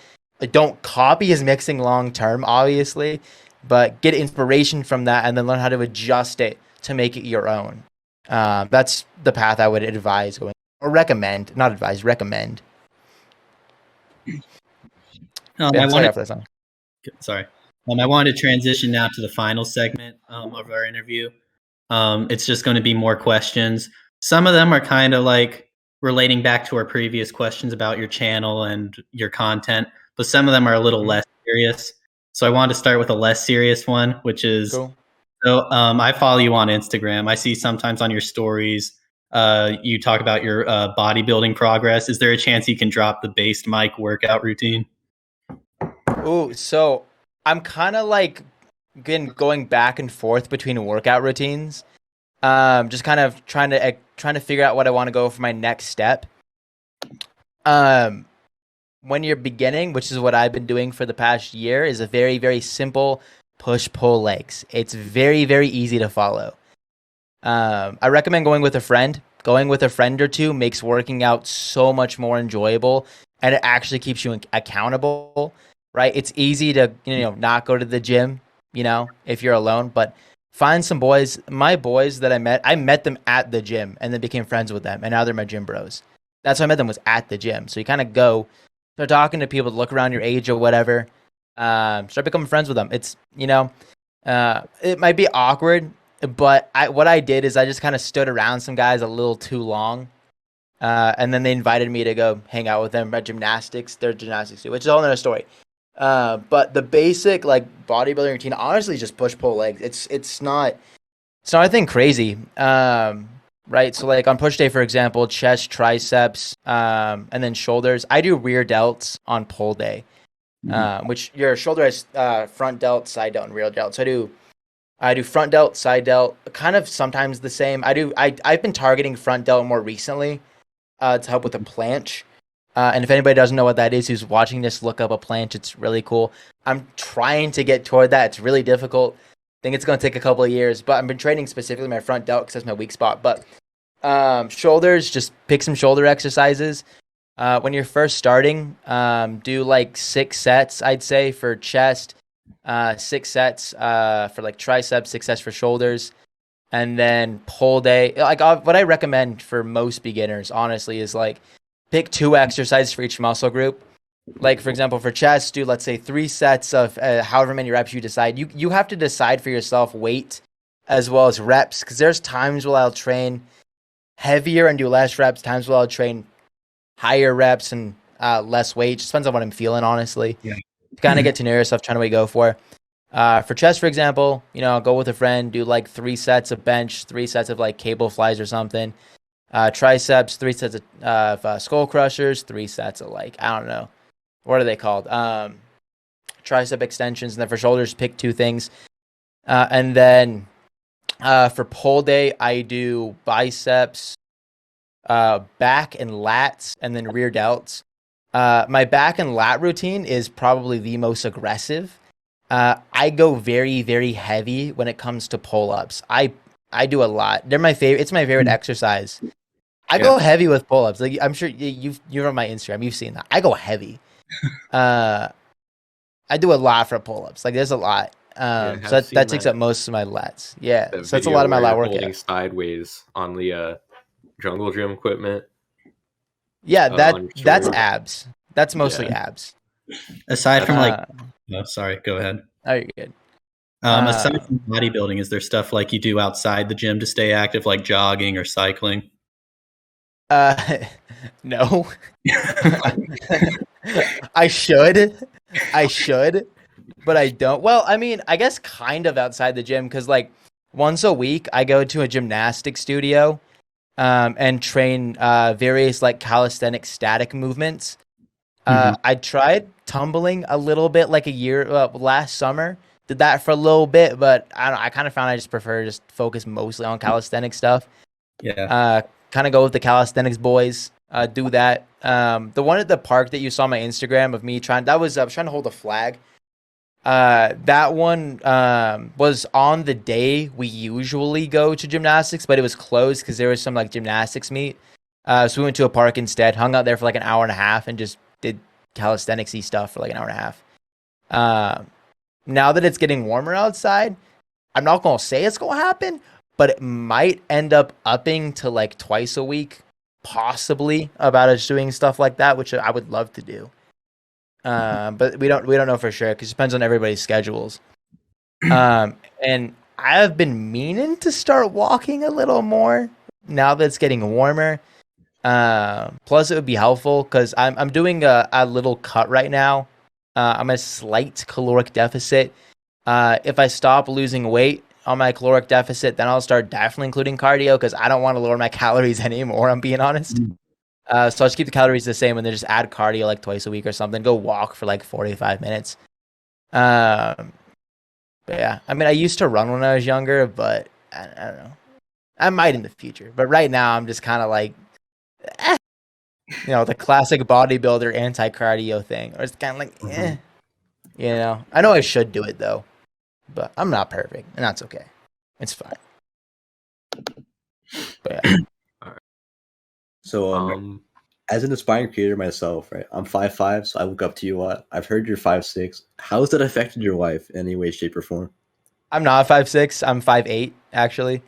don't copy his mixing long term, obviously, but get inspiration from that and then learn how to adjust it to make it your own. That's the path I would advise going, or recommend, not advise, recommend. I Sorry wanted, after that song. sorry. I wanted to transition now to the final segment of our interview. It's just going to be more questions. Some of them are kind of like relating back to our previous questions about your channel and your content, but some of them are a little less serious. So I wanted to start with a less serious one, which is, Cool. So I follow you on Instagram. I see sometimes on your stories you talk about your bodybuilding progress. Is there a chance you can drop the based mic workout routine? Ooh, so I'm kind of like going back and forth between workout routines. Just kind of trying to figure out what I want to go for my next step. When you're beginning, which is what I've been doing for the past year, is a very, very simple push-pull legs. It's very, very easy to follow. I recommend going with a friend. Going with a friend or two makes working out so much more enjoyable, and it actually keeps you accountable, right? It's easy to, not go to the gym, if you're alone, but find some boys. My boys that I met them at the gym and then became friends with them, and now they're my gym bros. That's how I met them, was at the gym. So you kind of go, start talking to people, look around your age or whatever, start becoming friends with them. It's, it might be awkward, but what I did is I just kind of stood around some guys a little too long, and then they invited me to go hang out with them at gymnastics. They're gymnastics too, which is a whole other story. But the basic like bodybuilding routine, honestly, is just push-pull legs. It's not anything crazy. Right? So like on push day, for example, chest, triceps, and then shoulders. I do rear delts on pull day, which your shoulder has front delt, side delt, and rear delt. So I do front delt, side delt, kind of sometimes the same. I've been targeting front delt more recently to help with the planche. And if anybody doesn't know what that is, who's watching this, look up a planche. It's really cool. I'm trying to get toward that. It's really difficult. I think it's going to take a couple of years, but I've been training specifically my front delt because that's my weak spot. But shoulders, just pick some shoulder exercises. When you're first starting, do like 6 sets, I'd say, for chest, 6 sets for like triceps, 6 sets for shoulders, and then pull day. Like what I recommend for most beginners, honestly, is like pick 2 exercises for each muscle group. Like, for example, for chest, do, let's say, 3 sets of however many reps you decide. You have to decide for yourself weight as well as reps, because there's times where I'll train heavier and do less reps, times where I'll train higher reps and less weight. Just depends on what I'm feeling, honestly. Yeah. Kind of get to know yourself, trying to what you go for. For chest, for example, I'll go with a friend, do like 3 sets of bench, 3 sets of like cable flies or something. Triceps, 3 sets of skull crushers, 3 sets of like, I don't know. What are they called? Tricep extensions. And then for shoulders, pick 2 things. And then for pull day, I do biceps, back and lats, and then rear delts. My back and lat routine is probably the most aggressive. I go very, very heavy when it comes to pull-ups. I do a lot. They're my favorite. It's my favorite exercise. I go heavy with pull-ups. Like, I'm sure you're on my Instagram. You've seen that. I go heavy. I do a lot for pull-ups. Like, there's a lot. So that takes up most of my lats. Yeah, so that's a lot of my lat workout. Holding sideways on the jungle gym equipment. Yeah, that's abs. That's mostly abs. Aside from no, sorry, go ahead. Oh, you're good. Aside from bodybuilding, is there stuff like you do outside the gym to stay active, like jogging or cycling? No. I should, but I don't. Well, I mean, I guess kind of outside the gym, because like once a week I go to a gymnastics studio and train various like calisthenic static movements. I tried tumbling a little bit like a year last summer. Did that for a little bit, but I kind of found I just prefer just focus mostly on calisthenic stuff. Yeah. Kind of go with the calisthenics boys. Do that. The one at the park that you saw on my Instagram of me I was trying to hold a flag. That one was on the day we usually go to gymnastics, but it was closed because there was some like gymnastics meet. So we went to a park instead, hung out there for like an hour and a half, and just did calisthenics-y stuff for like an hour and a half. Now that it's getting warmer outside, I'm not gonna say it's gonna happen, but it might end up upping to like twice a week, possibly, about us doing stuff like that, which I would love to do. But we don't know for sure because it depends on everybody's schedules. And I have been meaning to start walking a little more now that it's getting warmer. Plus, it would be helpful because I'm doing a little cut right now. I'm a slight caloric deficit. If I stop losing weight on my caloric deficit, then I'll start definitely including cardio because I don't want to lower my calories anymore, I'm being honest. So I'll just keep the calories the same and then just add cardio like twice a week or something. Go walk for like 45 minutes. But yeah, I mean, I used to run when I was younger, but I don't know. I might in the future. But right now, I'm just kind of like, the classic bodybuilder anti-cardio thing. Or it's kind of like, I know I should do it, though. But I'm not perfect, and that's okay. It's fine. But yeah. So, as an aspiring creator myself, right? I'm 5'5", so I look up to you a lot. I've heard you're 5'6". How has that affected your life in any way, shape, or form? I'm not 5'6". I'm 5'8", actually.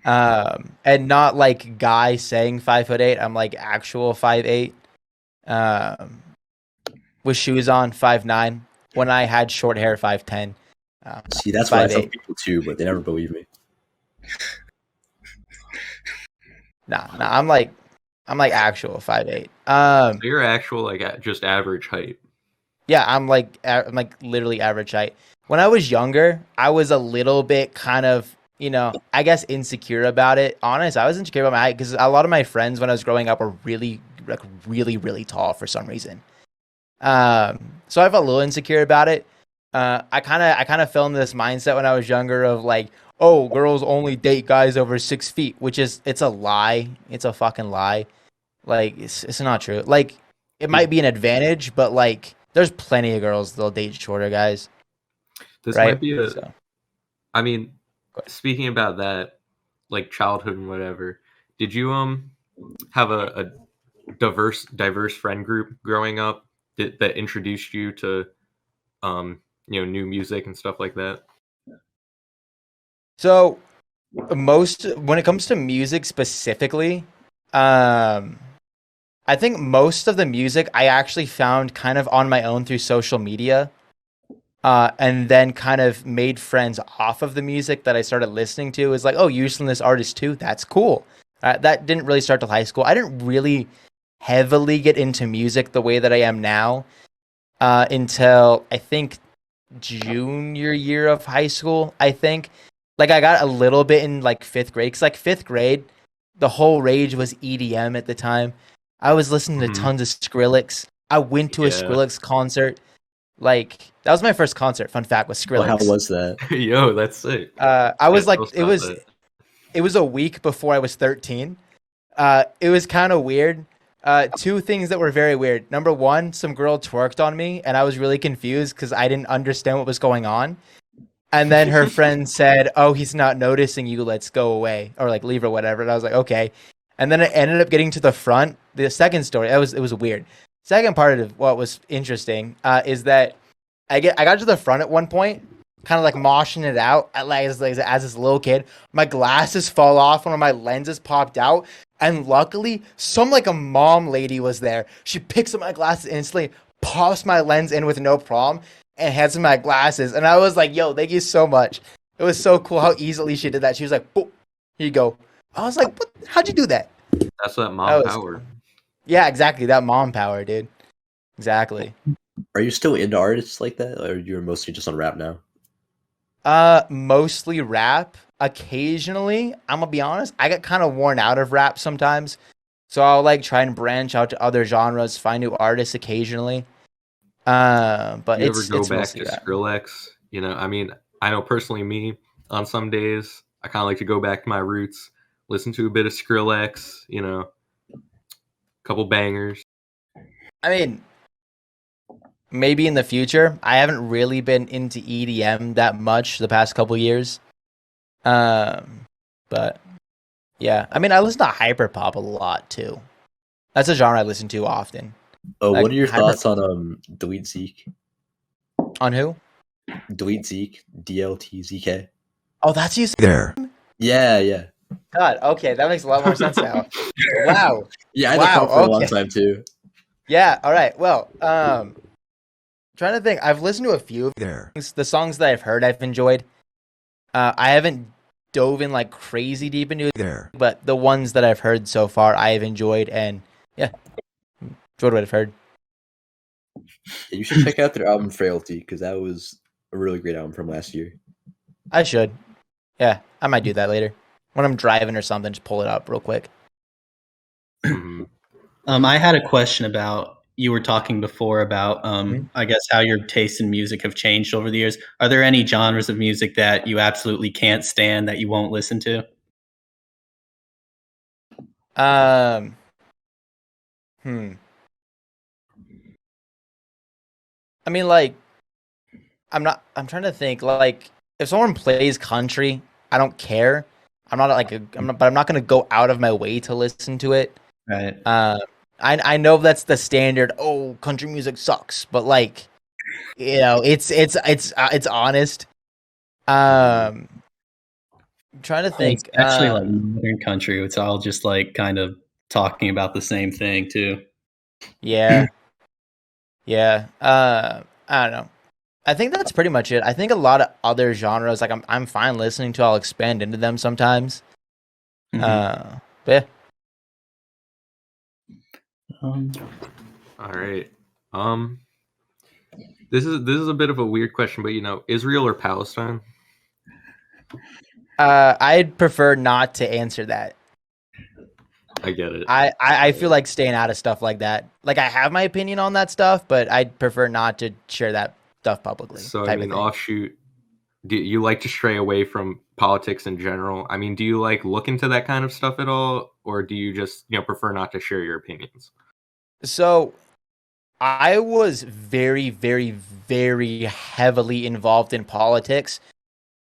And not like guy saying 5'8". I'm like actual 5'8". With shoes on, 5'9". When I had short hair, 5'10". See, that's what I tell people too, but they never believe me. Nah, I'm like actual 5'8". So you're actual like just average height. Yeah, I'm like literally average height. When I was younger, I was a little bit kind of, I guess insecure about it. Honest, I was insecure about my height because a lot of my friends when I was growing up were really, really tall for some reason. So I felt a little insecure about it. I kind of fell into this mindset when I was younger of like, oh, girls only date guys over 6 feet, which it's a lie. It's a fucking lie. Like it's not true. Like it might be an advantage, but like there's plenty of girls that'll date shorter guys. This right? might be I mean, speaking about that, like childhood and whatever, did you have a diverse friend group growing up that introduced you to new music and stuff like that? So when it comes to music specifically, I think most of the music I actually found kind of on my own through social media, and then kind of made friends off of the music that I started listening to. It was like, oh, you listen to this artist too? That's cool. That didn't really start till high school. I didn't really heavily get into music the way that I am now until I think junior year of high school, I think. Like I got a little bit in like 5th grade, because like 5th grade, the whole rage was EDM at the time. I was listening to tons of Skrillex. I went to a Skrillex concert. Like that was my first concert. Fun fact, was Skrillex. Well, how was that? Yo, that's sick. I was like, it was a week before I was 13. It was kind of weird. 2 things that were very weird. Number 1, some girl twerked on me, and I was really confused because I didn't understand what was going on. And then her friend said, "Oh, he's not noticing you. Let's go away or like leave or whatever." And I was like, "Okay." And then it ended up getting to the front. The second story, it was weird. Second part of what was interesting is that I got to the front at one point, kind of like moshing it out as this little kid. My glasses fall off, one of my lenses popped out, and luckily, some like a mom lady was there. She picks up my glasses instantly, pops my lens in with no problem, and hands me my glasses. And I was like, yo, thank you so much. It was so cool how easily she did that. She was like, boop, here you go. I was like, what? How'd you do that? That's that mom power. Yeah, exactly. That mom power, dude. Exactly. Are you still into artists like that, or you're mostly just on rap now? Mostly rap. Occasionally, I'm gonna be honest, I get kind of worn out of rap sometimes. So I'll like try and branch out to other genres, find new artists occasionally. But you it's ever go back to rap. Skrillex? I mean, I know personally me, on some days, I kind of like to go back to my roots, listen to a bit of Skrillex, couple bangers. I mean, maybe in the future. I haven't really been into EDM that much the past couple years. But yeah, I mean, I listen to hyperpop a lot too. That's a genre I listen to often. Oh, Like, what are your hybrid- thoughts on dltzk? On who? Dltzk, dltzk. Oh, that's you. There. Yeah. God, okay, that makes a lot more sense now. Wow. Yeah, I had Wow, that comment for a long okay. time too. Yeah, all right. Well, trying to think. I've listened to a few of There. the songs that I've heard I've enjoyed. I haven't dove in like crazy deep into it, There. but the ones that I've heard so far I have enjoyed, and yeah, enjoyed what I've heard. Yeah, you should check out their album Frailty, because that was a really great album from last year. I should. Yeah, I might do that later. When I'm driving or something, just pull it up real quick. Mhm. I had a question about, you were talking before about, I guess, how your tastes in music have changed over the years. Are there any genres of music that you absolutely can't stand that you won't listen to? I mean, like, I'm trying to think. Like, if someone plays country, I don't care. I'm not but I'm not gonna go out of my way to listen to it. Right. I know that's the standard. Oh, country music sucks, but like, you know, it's honest. I'm trying to think. It's actually like modern country. It's all just like kind of talking about the same thing too. Yeah. I don't know. I think that's pretty much it. I think a lot of other genres, like I'm fine listening to. I'll expand into them sometimes. Mhm. But yeah. All right. This is a bit of a weird question, but Israel or Palestine? I'd prefer not to answer that. I get it. I feel like staying out of stuff like that. Like, I have my opinion on that stuff, but I'd prefer not to share that stuff publicly. So type I of mean, thing. offshoot. Do you like to stray away from politics in general? I mean, do you like look into that kind of stuff at all, or do you just prefer not to share your opinions? So I was very, very, very heavily involved in politics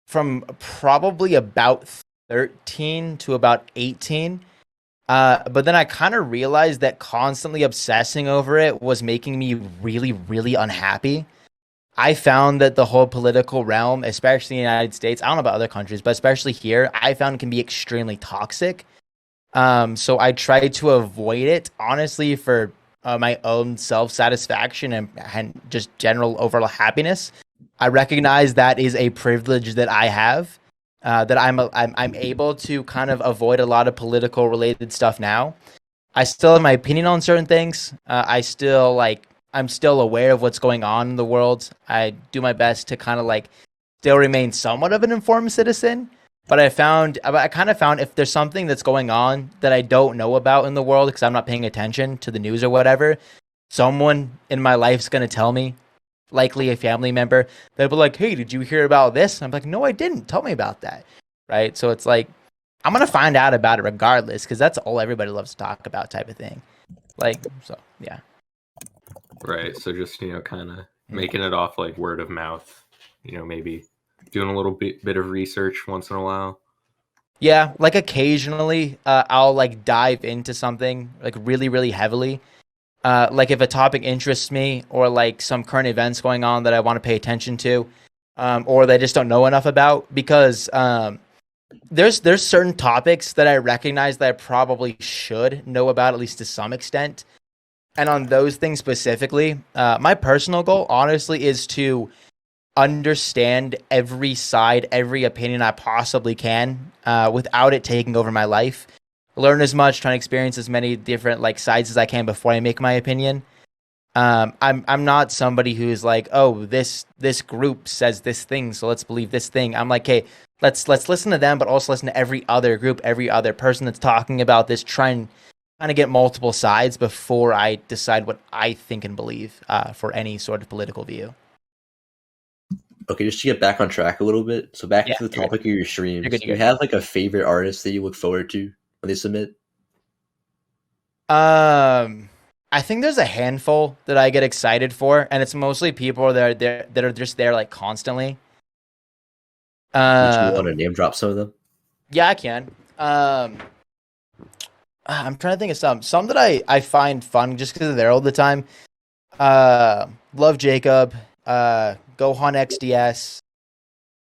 from probably about 13 to about 18. But then I kind of realized that constantly obsessing over it was making me really, really unhappy. I found that the whole political realm, especially in the United States, I don't know about other countries, but especially here, I found can be extremely toxic. So I try to avoid it, honestly, for my own self-satisfaction and just general overall happiness. I recognize that is a privilege that I have, that I'm able to kind of avoid a lot of political related stuff now. I still have my opinion on certain things. I'm still aware of what's going on in the world. I do my best to kind of still remain somewhat of an informed citizen. But I kind of found if there's something that's going on that I don't know about in the world because I'm not paying attention to the news or whatever, someone in my life's going to tell me, likely a family member. They'll be like, hey, did you hear about this? And I'm like, no, I didn't. Tell me about that. Right? So it's like, I'm going to find out about it regardless because that's all everybody loves to talk about type of thing. So, yeah. Right. So just, kind of making it off like word of mouth, maybe doing a little bit of research once in a while. Yeah, like occasionally I'll dive into something really, really heavily. Like if a topic interests me or some current events going on that I want to pay attention to, or that I just don't know enough about, because there's certain topics that I recognize that I probably should know about, at least to some extent. And on those things specifically, my personal goal, honestly, is to understand every side, every opinion I possibly can, without it taking over my life. Learn as much, try to experience as many different sides as I can before I make my opinion. I'm not somebody who's like, oh, this group says this thing, so let's believe this thing. I'm like, hey, let's listen to them, but also listen to every other group, every other person that's talking about this. Try and kind of get multiple sides before I decide what I think and believe for any sort of political view. Okay, just to get back on track a little bit. So back to the topic of your streams. Do you have a favorite artist that you look forward to when they submit? I think there's a handful that I get excited for, and it's mostly people that are just there constantly. Would you want to name drop some of them? Yeah, I can. I'm trying to think of some that I find fun just because they're all the time. Love Jacob, Gohan XDS.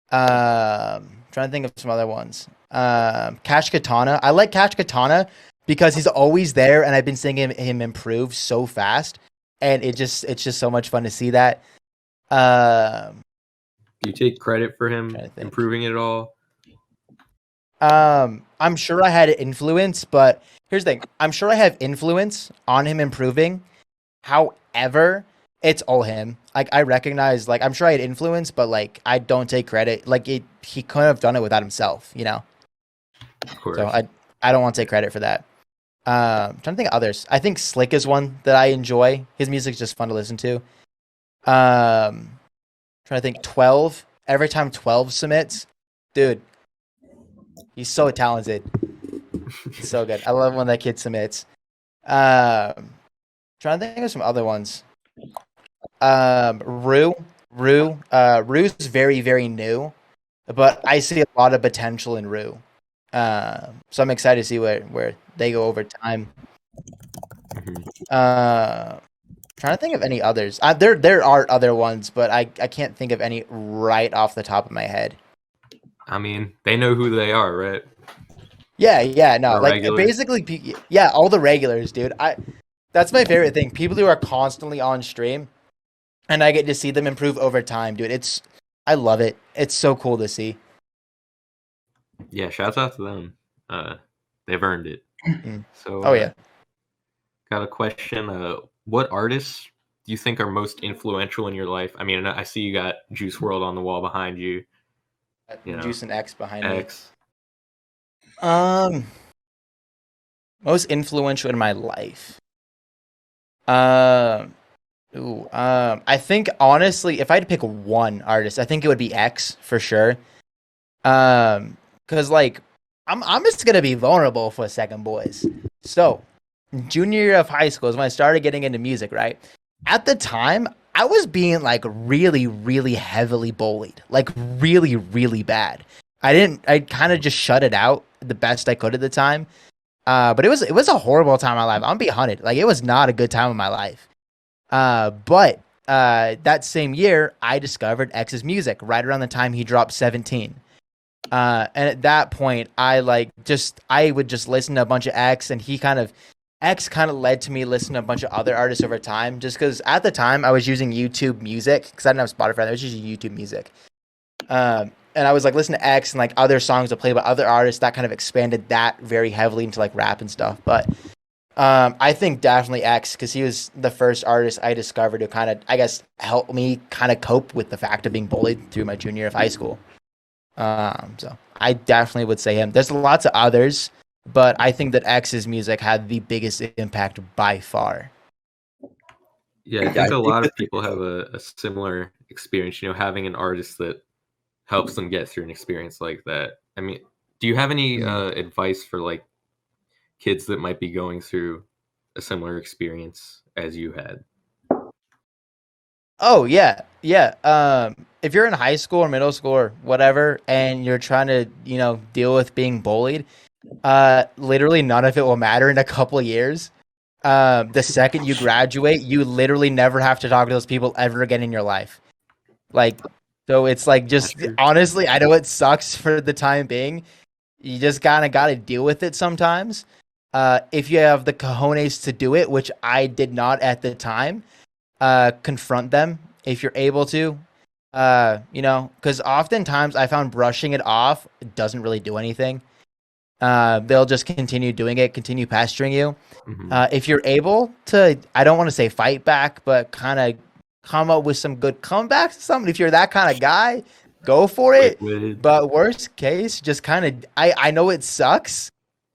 Trying to think of some other ones. Cash Katana. I like Cash Katana because he's always there, and I've been seeing him improve so fast, and it's just so much fun to see that. Do you take credit for him improving it all? I'm sure I had influence, but here's the thing. I'm sure I have influence on him improving. However, it's all him. Like, I recognize, like, I'm sure I had influence, but, like, I don't take credit. Like, he couldn't have done it without himself, you know? Of course. So I don't want to take credit for that. I'm trying to think of others. I think Slick is one that I enjoy. His music's just fun to listen to. Trying to think. 12. Every time 12 submits, dude, he's so talented. He's so good. I love when that kid submits. Trying to think of some other ones. Rue's very, very new, but I see a lot of potential in Rue. So I'm excited to see where they go over time. Trying to think of any others. There are other ones, but I can't think of any right off the top of my head. I mean, they know who they are, right? Yeah, no, The like regulars. basically, yeah, all the regulars, dude. That's my favorite thing. People who are constantly on stream, and I get to see them improve over time, dude. I love it. It's so cool to see. Yeah, shouts out to them. They've earned it. So, Oh yeah. got a question. What artists do you think are most influential in your life? I mean, I see you got Juice WRLD on the wall behind you. Juice and X behind X. me. Most influential in my life. I think honestly, if I had to pick one artist, I think it would be X for sure. Cause like I'm just gonna be vulnerable for a second, boys. So, junior year of high school is when I started getting into music, right? At the time, I was being like really, really heavily bullied, like really, really bad. I kind of just shut it out the best I could at the time. But it was a horrible time in my life. I'm gonna be hunted. Like, it was not a good time in my life. But that same year, I discovered X's music right around the time he dropped 17. And at that point, I would just listen to a bunch of X, and X kind of led to me listening to a bunch of other artists over time, just because at the time I was using YouTube Music, because I didn't have Spotify. I was using YouTube Music. And I was like listening to X and like other songs that played by other artists that kind of expanded that very heavily into like rap and stuff. But I think definitely X, because he was the first artist I discovered to kind of, I guess, help me kind of cope with the fact of being bullied through my junior year of high school. So I definitely would say him. There's lots of others, but I think that X's music had the biggest impact by far. Yeah, I think a lot of people have a similar experience, having an artist that helps them get through an experience like that. I mean, do you have any advice for like kids that might be going through a similar experience as you had? Oh, yeah. If you're in high school or middle school or whatever, and you're trying to, deal with being bullied, literally none of it will matter in a couple of years. The second you graduate, you literally never have to talk to those people ever again in your life. Like, so it's like, just honestly, I know it sucks for the time being. You just kind of got to deal with it sometimes. If you have the cojones to do it, which I did not at the time, confront them if you're able to, because oftentimes I found brushing it off doesn't really do anything. They'll just continue doing it, continue pestering you. If you're able to, I don't want to say fight back, but kind of come up with some good comebacks or something. If you're that kind of guy, go for it. But worst case, just kind of, I know it sucks,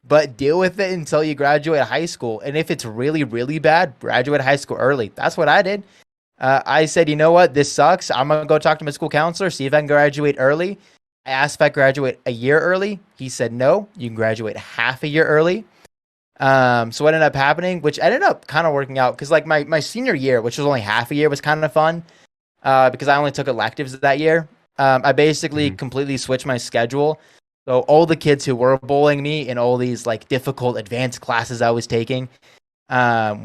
but deal with it until you graduate high school. And if it's really, really bad, graduate high school early. That's what I did. I said, you know what? This sucks. I'm going to go talk to my school counselor, see if I can graduate early. I asked if I graduate a year early. He said, no, you can graduate half a year early. So what ended up happening, which ended up kind of working out, because like my senior year, which was only half a year, was kind of fun, because I only took electives that year. I basically completely switched my schedule. So all the kids who were bullying me in all these like difficult advanced classes I was taking,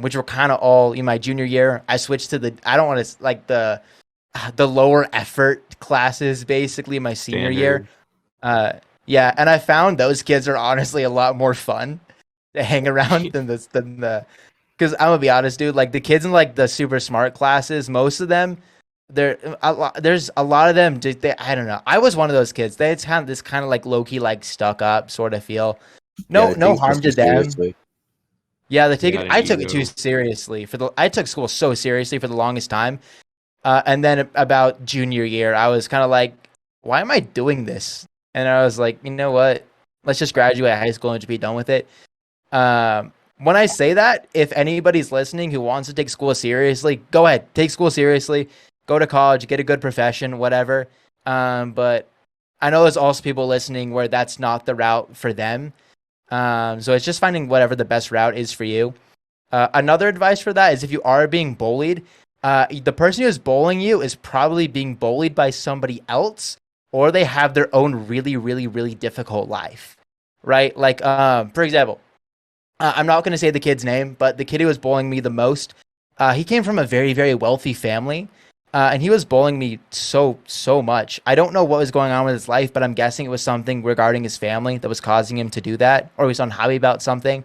which were kind of all in my junior year, I switched to I don't want to like the lower effort classes basically my senior year. Yeah, and I found those kids are honestly a lot more fun to hang around than the because I'm gonna be honest, dude. Like the kids in like the super smart classes, most of them, there's a lot of them. I don't know. I was one of those kids. They had this kind of like low key, like stuck up sort of feel. No harm to them. Seriously. Yeah, they take it. I took it too seriously. I took school so seriously for the longest time, and then about junior year, I was kind of like, why am I doing this? And I was like, you know what? Let's just graduate high school and just be done with it. When I say that, if anybody's listening who wants to take school seriously, go ahead, take school seriously, go to college, get a good profession, whatever. But I know there's also people listening where that's not the route for them. So it's just finding whatever the best route is for you. Another advice for that is if you are being bullied, the person who's bullying you is probably being bullied by somebody else, or they have their own really, really, really difficult life, right? Like, for example, I'm not going to say the kid's name, but the kid who was bullying me the most, he came from a very, very wealthy family, and he was bullying me so much. I don't know what was going on with his life, but I'm guessing it was something regarding his family that was causing him to do that, or he was unhappy about something.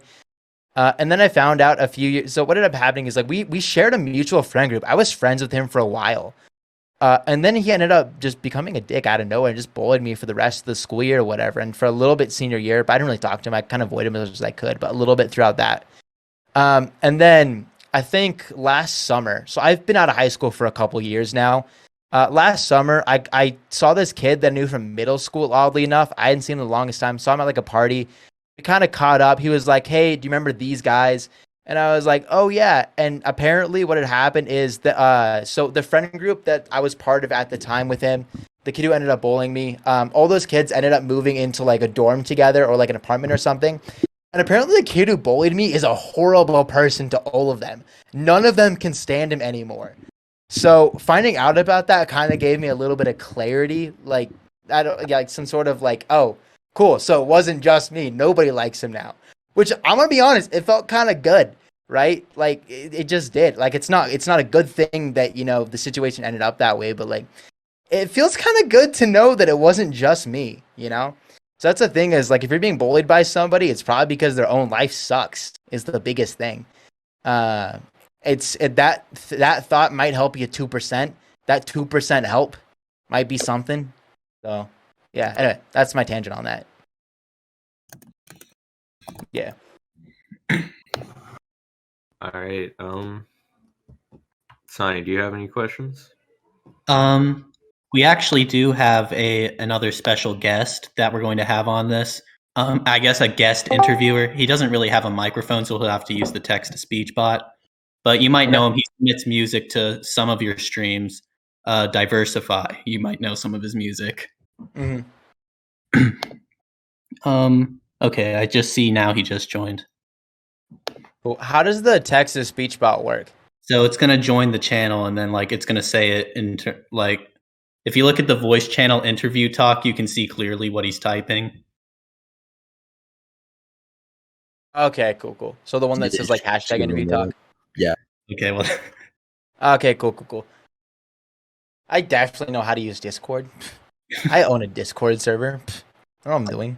And then I found out a few years. So what ended up happening is like we shared a mutual friend group. I was friends with him for a while. And then he ended up just becoming a dick out of nowhere and just bullied me for the rest of the school year or whatever. And for a little bit senior year, but I didn't really talk to him. I kind of avoided him as much as I could, but a little bit throughout that. And then I think last summer, so I've been out of high school for a couple years now. Last summer, I saw this kid that I knew from middle school, oddly enough. I hadn't seen him the longest time. Saw him at like a party. We kind of caught up. He was like, hey, do you remember these guys? And I was like, oh, yeah. And apparently what had happened is that so the friend group that I was part of at the time with him, the kid who ended up bullying me, all those kids ended up moving into like a dorm together or like an apartment or something. And apparently the kid who bullied me is a horrible person to all of them. None of them can stand him anymore. So finding out about that kind of gave me a little bit of clarity. Like, like some sort of like, oh, cool. So it wasn't just me. Nobody likes him now. Which I'm gonna be honest, it felt kind of good, right? Like it just did. Like it's not a good thing that the situation ended up that way, but like it feels kind of good to know that it wasn't just me, So that's the thing is like if you're being bullied by somebody, it's probably because their own life sucks. Is the biggest thing. That thought might help you 2%. That 2% help might be something. So yeah. Anyway, that's my tangent on that. Yeah. All right. Sonny, do you have any questions? We actually do have another special guest that we're going to have on this. I guess a guest interviewer. He doesn't really have a microphone, so he'll have to use the text-to-speech bot. But you might know him. He submits music to some of your streams. Diversify. You might know some of his music. Mm-hmm. Okay, I just see now he just joined. Well, how does the text-to-speech bot work? So it's gonna join the channel, and then like it's gonna say it like if you look at the voice channel interview talk, you can see clearly what he's typing. Okay, cool. So the one that says like hashtag interview talk. Yeah. Okay, well. Okay, cool. I definitely know how to use Discord. I own a Discord server. I know what I'm doing.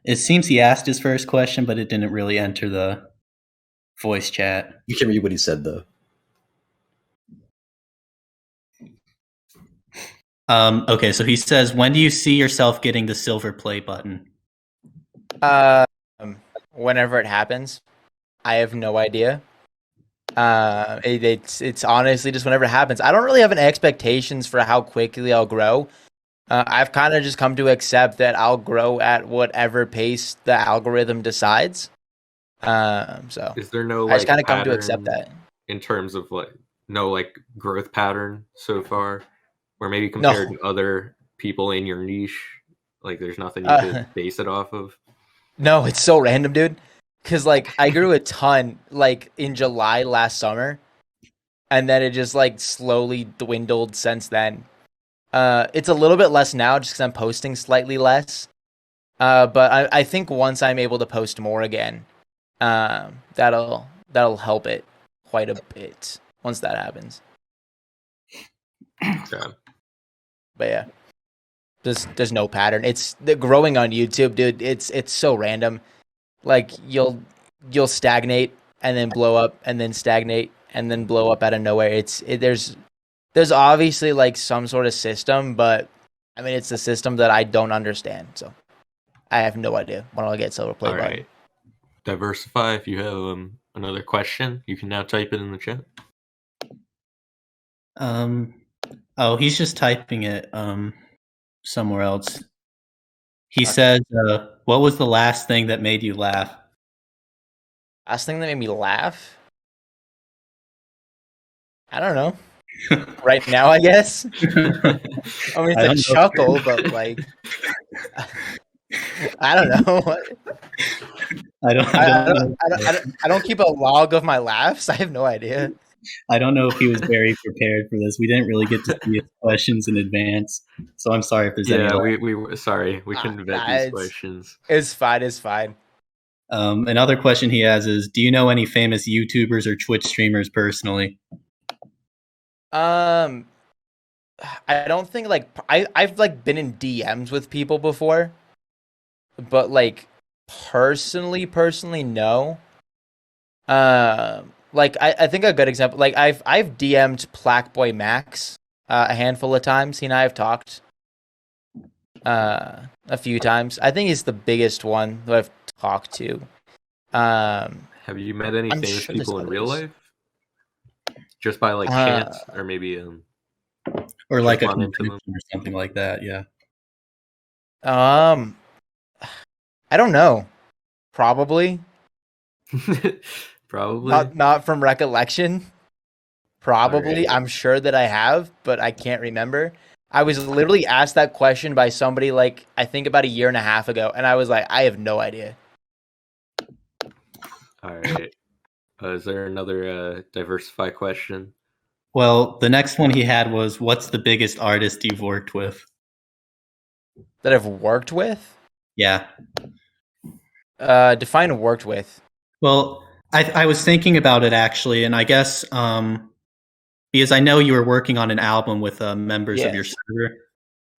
It seems he asked his first question, but it didn't really enter the voice chat. You can read what he said though. Okay, so he says, when do you see yourself getting the silver play button? Whenever it happens. I have no idea. It's honestly just whenever it happens. I don't really have any expectations for how quickly I'll grow. I've kind of just come to accept that I'll grow at whatever pace the algorithm decides. So is there no I just kind of come to accept that in terms of no growth pattern so far, or maybe compared to other people in your niche, like there's nothing you could base it off of? No, it's so random, dude. Because like I grew a ton like in July last summer, and then it just like slowly dwindled since then. It's a little bit less now just because I'm posting slightly less. But I think once I'm able to post more again, that'll help it quite a bit once that happens. Okay. But yeah, there's no pattern. It's the growing on YouTube, dude. It's so random. Like you'll stagnate and then blow up and then stagnate and then blow up out of nowhere. There's obviously like some sort of system, but I mean it's a system that I don't understand. So I have no idea when I'll get silver play All button. right. Diversify. If you have another question, you can now type it in the chat. Oh, he's just typing it somewhere else. He says, what was the last thing that made you laugh? Last thing that made me laugh? I don't know. Right now, I guess. I mean, it's a chuckle, but like, I don't know. I don't keep a log of my laughs. I have no idea. I don't know if he was very prepared for this. We didn't really get to see his questions in advance, so I'm sorry if there's any. Yeah, sorry, we couldn't vet these questions. It's fine. It's fine. Another question he has is: do you know any famous YouTubers or Twitch streamers personally? I don't think like I've like been in DMs with people before, but like personally, no. Like I think a good example, like I've DM'd plaqueboymax a handful of times. He and I have talked a few times. I think he's the biggest one that I've talked to. Have you met any famous people in real life? Just by like chance, or maybe or like a convention or something like that. Yeah. I don't know. Probably. Probably. Not from recollection. Probably. Right. I'm sure that I have, but I can't remember. I was literally asked that question by somebody like I think about a year and a half ago, and I was like, I have no idea. All right. Is there another Diversify question? Well, the next one he had was, what's the biggest artist you've worked with? That I've worked with? Yeah. Define worked with. Well, I was thinking about it actually, and I guess because I know you were working on an album with members of your server,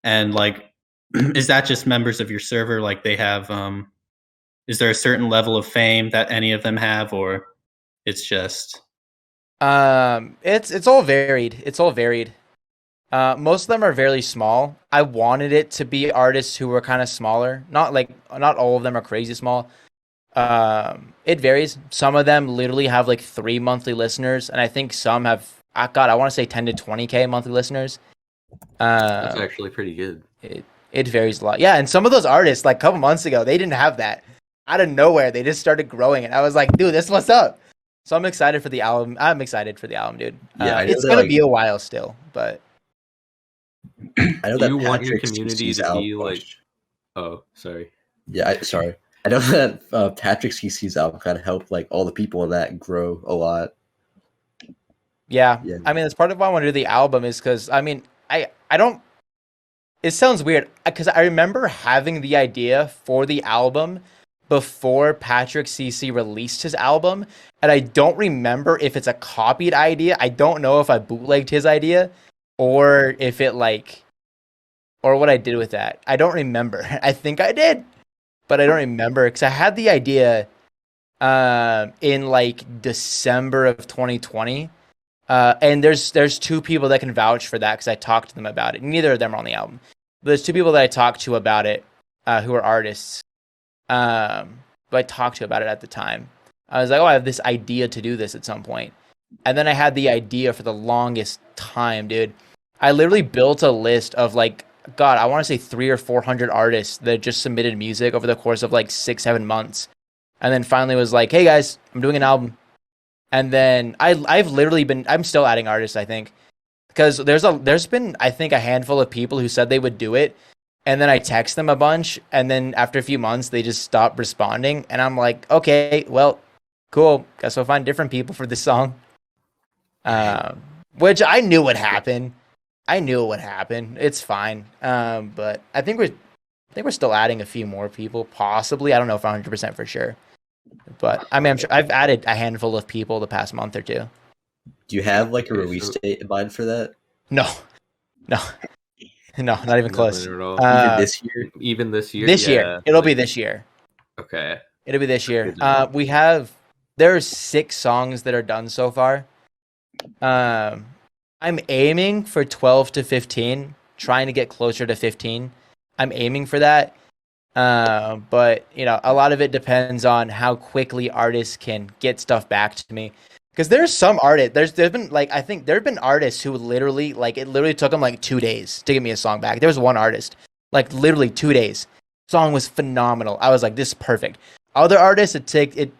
and like, is that just members of your server? Like they have, is there a certain level of fame that any of them have, or it's just? It's all varied. It's all varied. Most of them are very small. I wanted it to be artists who were kind of smaller. Not all of them are crazy small. It varies. Some of them literally have like 3 monthly listeners, and I think some have. I want to say 10 to 20K monthly listeners. That's actually pretty good. It varies a lot. Yeah, and some of those artists, like a couple months ago, they didn't have that. Out of nowhere, they just started growing, and I was like, dude, this is what's up. So I'm excited for the album. I'm excited for the album, dude. Yeah, it's gonna be a while still, but I know Do that you want your Patrick's community to be like? Oh, sorry. Yeah, sorry. I know that Patrick's CC's album kind of helped like all the people in that grow a lot. Yeah. I mean, that's part of why I want to do the album is because I mean, I don't. It sounds weird because I remember having the idea for the album before Patrick CC released his album, and I don't remember if it's a copied idea. I don't know if I bootlegged his idea or if it like, or what I did with that. I don't remember. I think I did, but I don't remember because I had the idea in like December of 2020. And there's two people that can vouch for that because I talked to them about it. Neither of them are on the album. But there's two people that I talked to about it who are artists. But I talked to about it at the time. I was like, oh, I have this idea to do this at some point. And then I had the idea for the longest time, dude. I literally built a list of like, God, I want to say 300 or 400 artists that just submitted music over the course of like 6-7 months. And then finally was like, hey guys, I'm doing an album. And then I've literally been, I'm still adding artists, I think. Because there's been, I think, a handful of people who said they would do it. And then I text them a bunch. And then after a few months, they just stopped responding. And I'm like, okay, well, cool. Guess we'll find different people for this song. Which I knew would happen. I knew it would happen. It's fine. But I think we're still adding a few more people, possibly. I don't know if 100% for sure. But I mean, I'm sure I've added a handful of people the past month or two. Do you have like a release date in mind for that? No, not even close. Nothing at all. Even this year? Even this year? This Yeah, year, it'll be this year. Okay. It'll be this year. Good to There's 6 songs that are done so far. I'm aiming for 12 to 15, trying to get closer to 15. I'm aiming for that. But you know, a lot of it depends on how quickly artists can get stuff back to me. Because there's some artists, there's been like, I think there have been artists who literally, like, it literally took them like 2 days to get me a song back. There was one artist, like literally 2 days. Song was phenomenal. I was like, this is perfect. Other artists,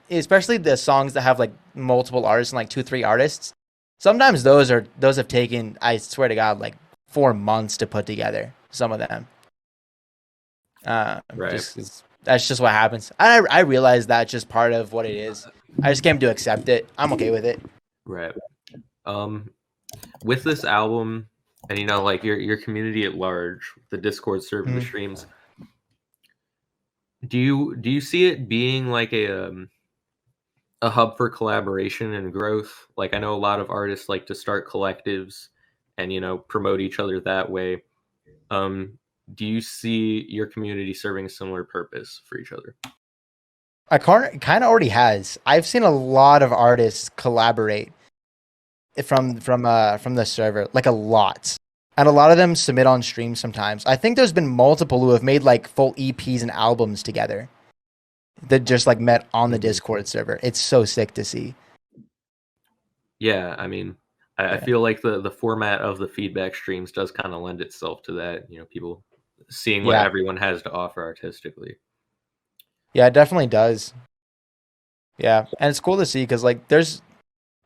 especially the songs that have like multiple artists and like 2-3 artists. Sometimes those have taken, I swear to God, like 4 months to put together. Some of them. Right. That's just what happens. I realize that's just part of what it is. I just came to accept it. I'm okay with it. Right. With this album, and you know, like your community at large, the Discord server, the streams. Do you see it being like a hub for collaboration and growth? Like, I know a lot of artists like to start collectives and, you know, promote each other that way. Do you see your community serving a similar purpose for each other? I kind of already has. I've seen a lot of artists collaborate from the server, like a lot. And a lot of them submit on stream sometimes. I think there's been multiple who have made like full EPs and albums together that just like met on the Discord server. It's so sick to see. Yeah, I mean, I feel like the format of the feedback streams does kind of lend itself to that. You know, people seeing what everyone has to offer artistically. Yeah, it definitely does. Yeah, and it's cool to see because like there's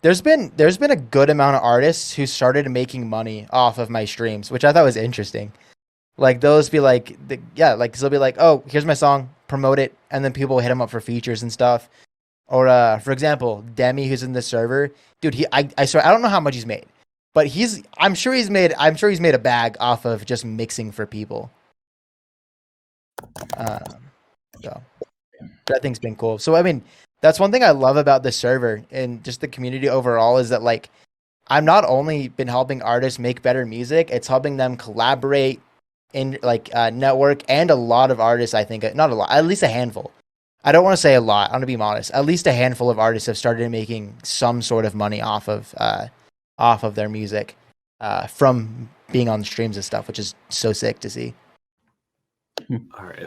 been a good amount of artists who started making money off of my streams, which I thought was interesting. Like those be like, they'll be like, oh, here's my song, promote it, and then people hit him up for features and stuff. Or for example, Demi, who's in the server, dude, I swear I don't know how much he's made, but I'm sure he's made a bag off of just mixing for people. So that thing's been cool. So I mean, that's one thing I love about the server and just the community overall is that like I'm not only been helping artists make better music, it's helping them collaborate in like network, and a lot of artists, I think, not a lot, at least a handful. I don't want to say a lot, I'm gonna be modest. At least a handful of artists have started making some sort of money off of their music from being on streams and stuff, which is so sick to see. All right.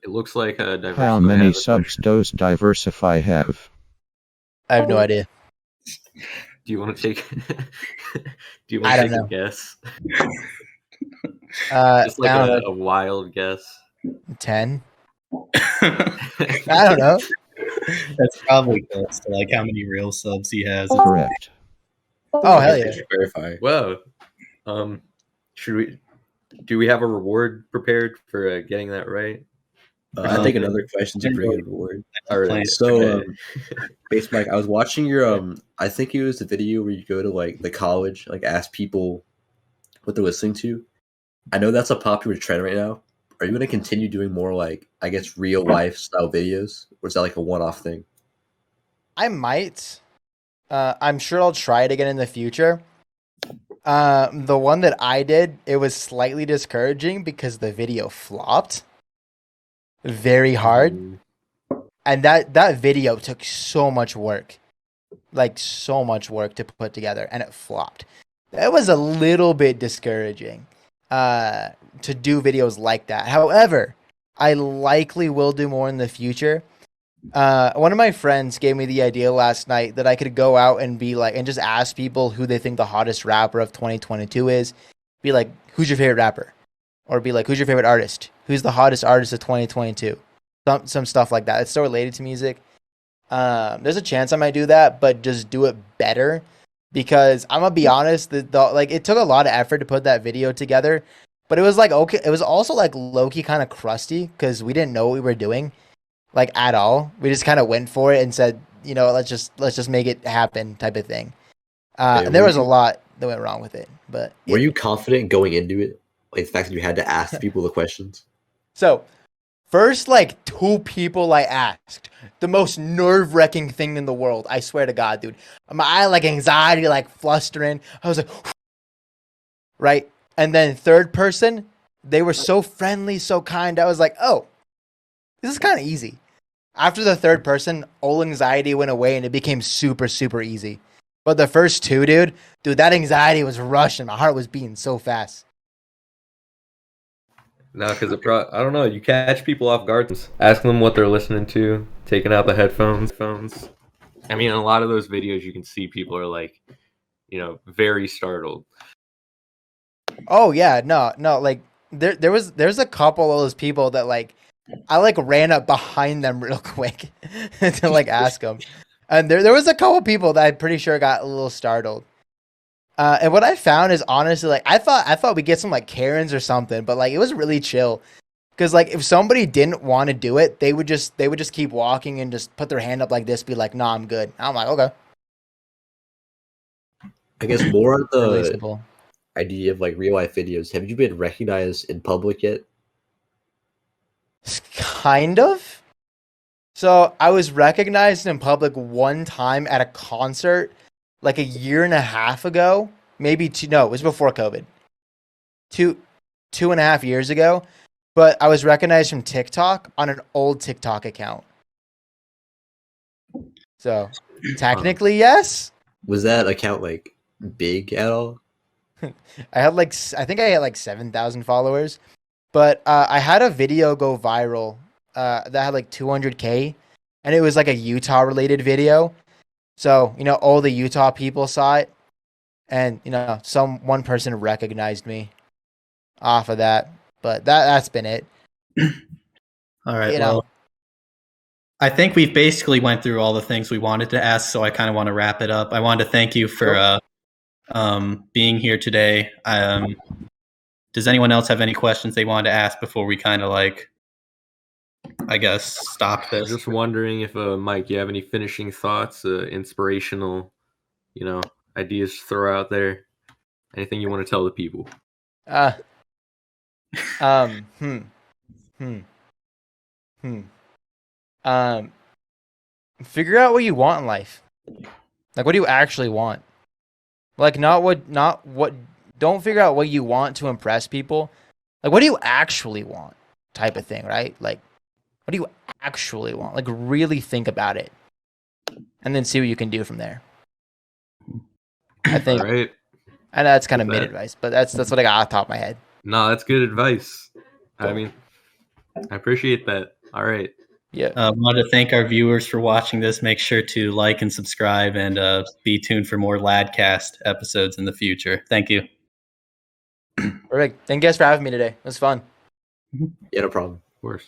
It looks like How many subs does Diversify have? I have no idea. Do you want to take? Do you want to take a guess? Just like a wild guess. 10. I don't know. That's probably close to like how many real subs he has. Correct. Oh hell yeah! Verify. Whoa. Do we have a reward prepared for getting that right? I think another question to bring a reward. All right. So, Base Mike, I was watching your I think it was the video where you go to like the college, like ask people what they're listening to. I know that's a popular trend right now. Are you going to continue doing more like, I guess, real life style videos, or is that like a one-off thing? I might. I'm sure I'll try it again in the future. The one that I did, it was slightly discouraging because the video flopped very hard. And that video took so much work. Like so much work to put together, and it flopped. It was a little bit discouraging to do videos like that. However, I likely will do more in the future. One of my friends gave me the idea last night that I could go out and be like, and just ask people who they think the hottest rapper of 2022 is. Be like, who's your favorite rapper? Or be like, who's your favorite artist? Who's the hottest artist of 2022? Some stuff like that. It's still related to music. There's a chance I might do that, but just do it better. Because I'm gonna be honest, like it took a lot of effort to put that video together. But it was like okay. It was also like low-key kind of crusty because we didn't know what we were doing. Like at all, we just kind of went for it and said, you know, let's just make it happen, type of thing. And there was a lot. went wrong with it. But Were you confident going into it? Like the fact that you had to ask people the questions? So, first, like 2 people I asked, the most nerve-wracking thing in the world. I swear to God, dude. I had like anxiety, like flustering. I was like, right. And then third person, they were so friendly, so kind. I was like, oh, this is kind of easy. After the third person, all anxiety went away and it became super, super easy. But the first 2, dude, that anxiety was rushing. My heart was beating so fast. No, because I don't know. You catch people off guard, asking them what they're listening to, taking out the headphones. I mean, in a lot of those videos, you can see people are like, very startled. Oh yeah, no, like there's a couple of those people that like I like ran up behind them real quick to like ask them, and there was a couple people that I'm pretty sure got a little startled. And what I found is honestly like I thought we'd get some like Karens or something, but like it was really chill. Because like if somebody didn't want to do it, they would just keep walking and just put their hand up like this, be like, "Nah, I'm good." I'm like, okay. I guess more on Really the simple. idea of like real life videos. Have you been recognized in public yet? Kind of. So I was recognized in public one time at a concert like a year and a half ago. Maybe 2. No, it was before COVID. 2.5 years ago. But I was recognized from TikTok on an old TikTok account. So technically, yes. Was that account like big at all? I think I had like 7,000 followers, but I had a video go viral that had like 200K, and it was like a Utah related video. So all the Utah people saw it, and one person recognized me off of that. But that's been it. All right. Well, I think we've basically went through all the things we wanted to ask, so I kind of want to wrap it up. I wanted to thank you for being here today. Does anyone else have any questions they wanted to ask before we kind of like, I guess, stop this? Just wondering if Mike, you have any finishing thoughts, inspirational, ideas to throw out there? Anything you want to tell the people? Figure out what you want in life. Like, what do you actually want? Like, not what. Don't figure out what you want to impress people. Like, what do you actually want? Type of thing, right? Like, what do you actually want? Like, really think about it, and then see what you can do from there. I think. All right. I know that's kind of mid advice, but that's what I got off the top of my head. No, that's good advice. I mean, I appreciate that. All right. Yeah. I want to thank our viewers for watching this. Make sure to like and subscribe, and be tuned for more Ladcast episodes in the future. Thank you. Perfect. Thank you guys for having me today. It was fun. Yeah, no problem. Of course.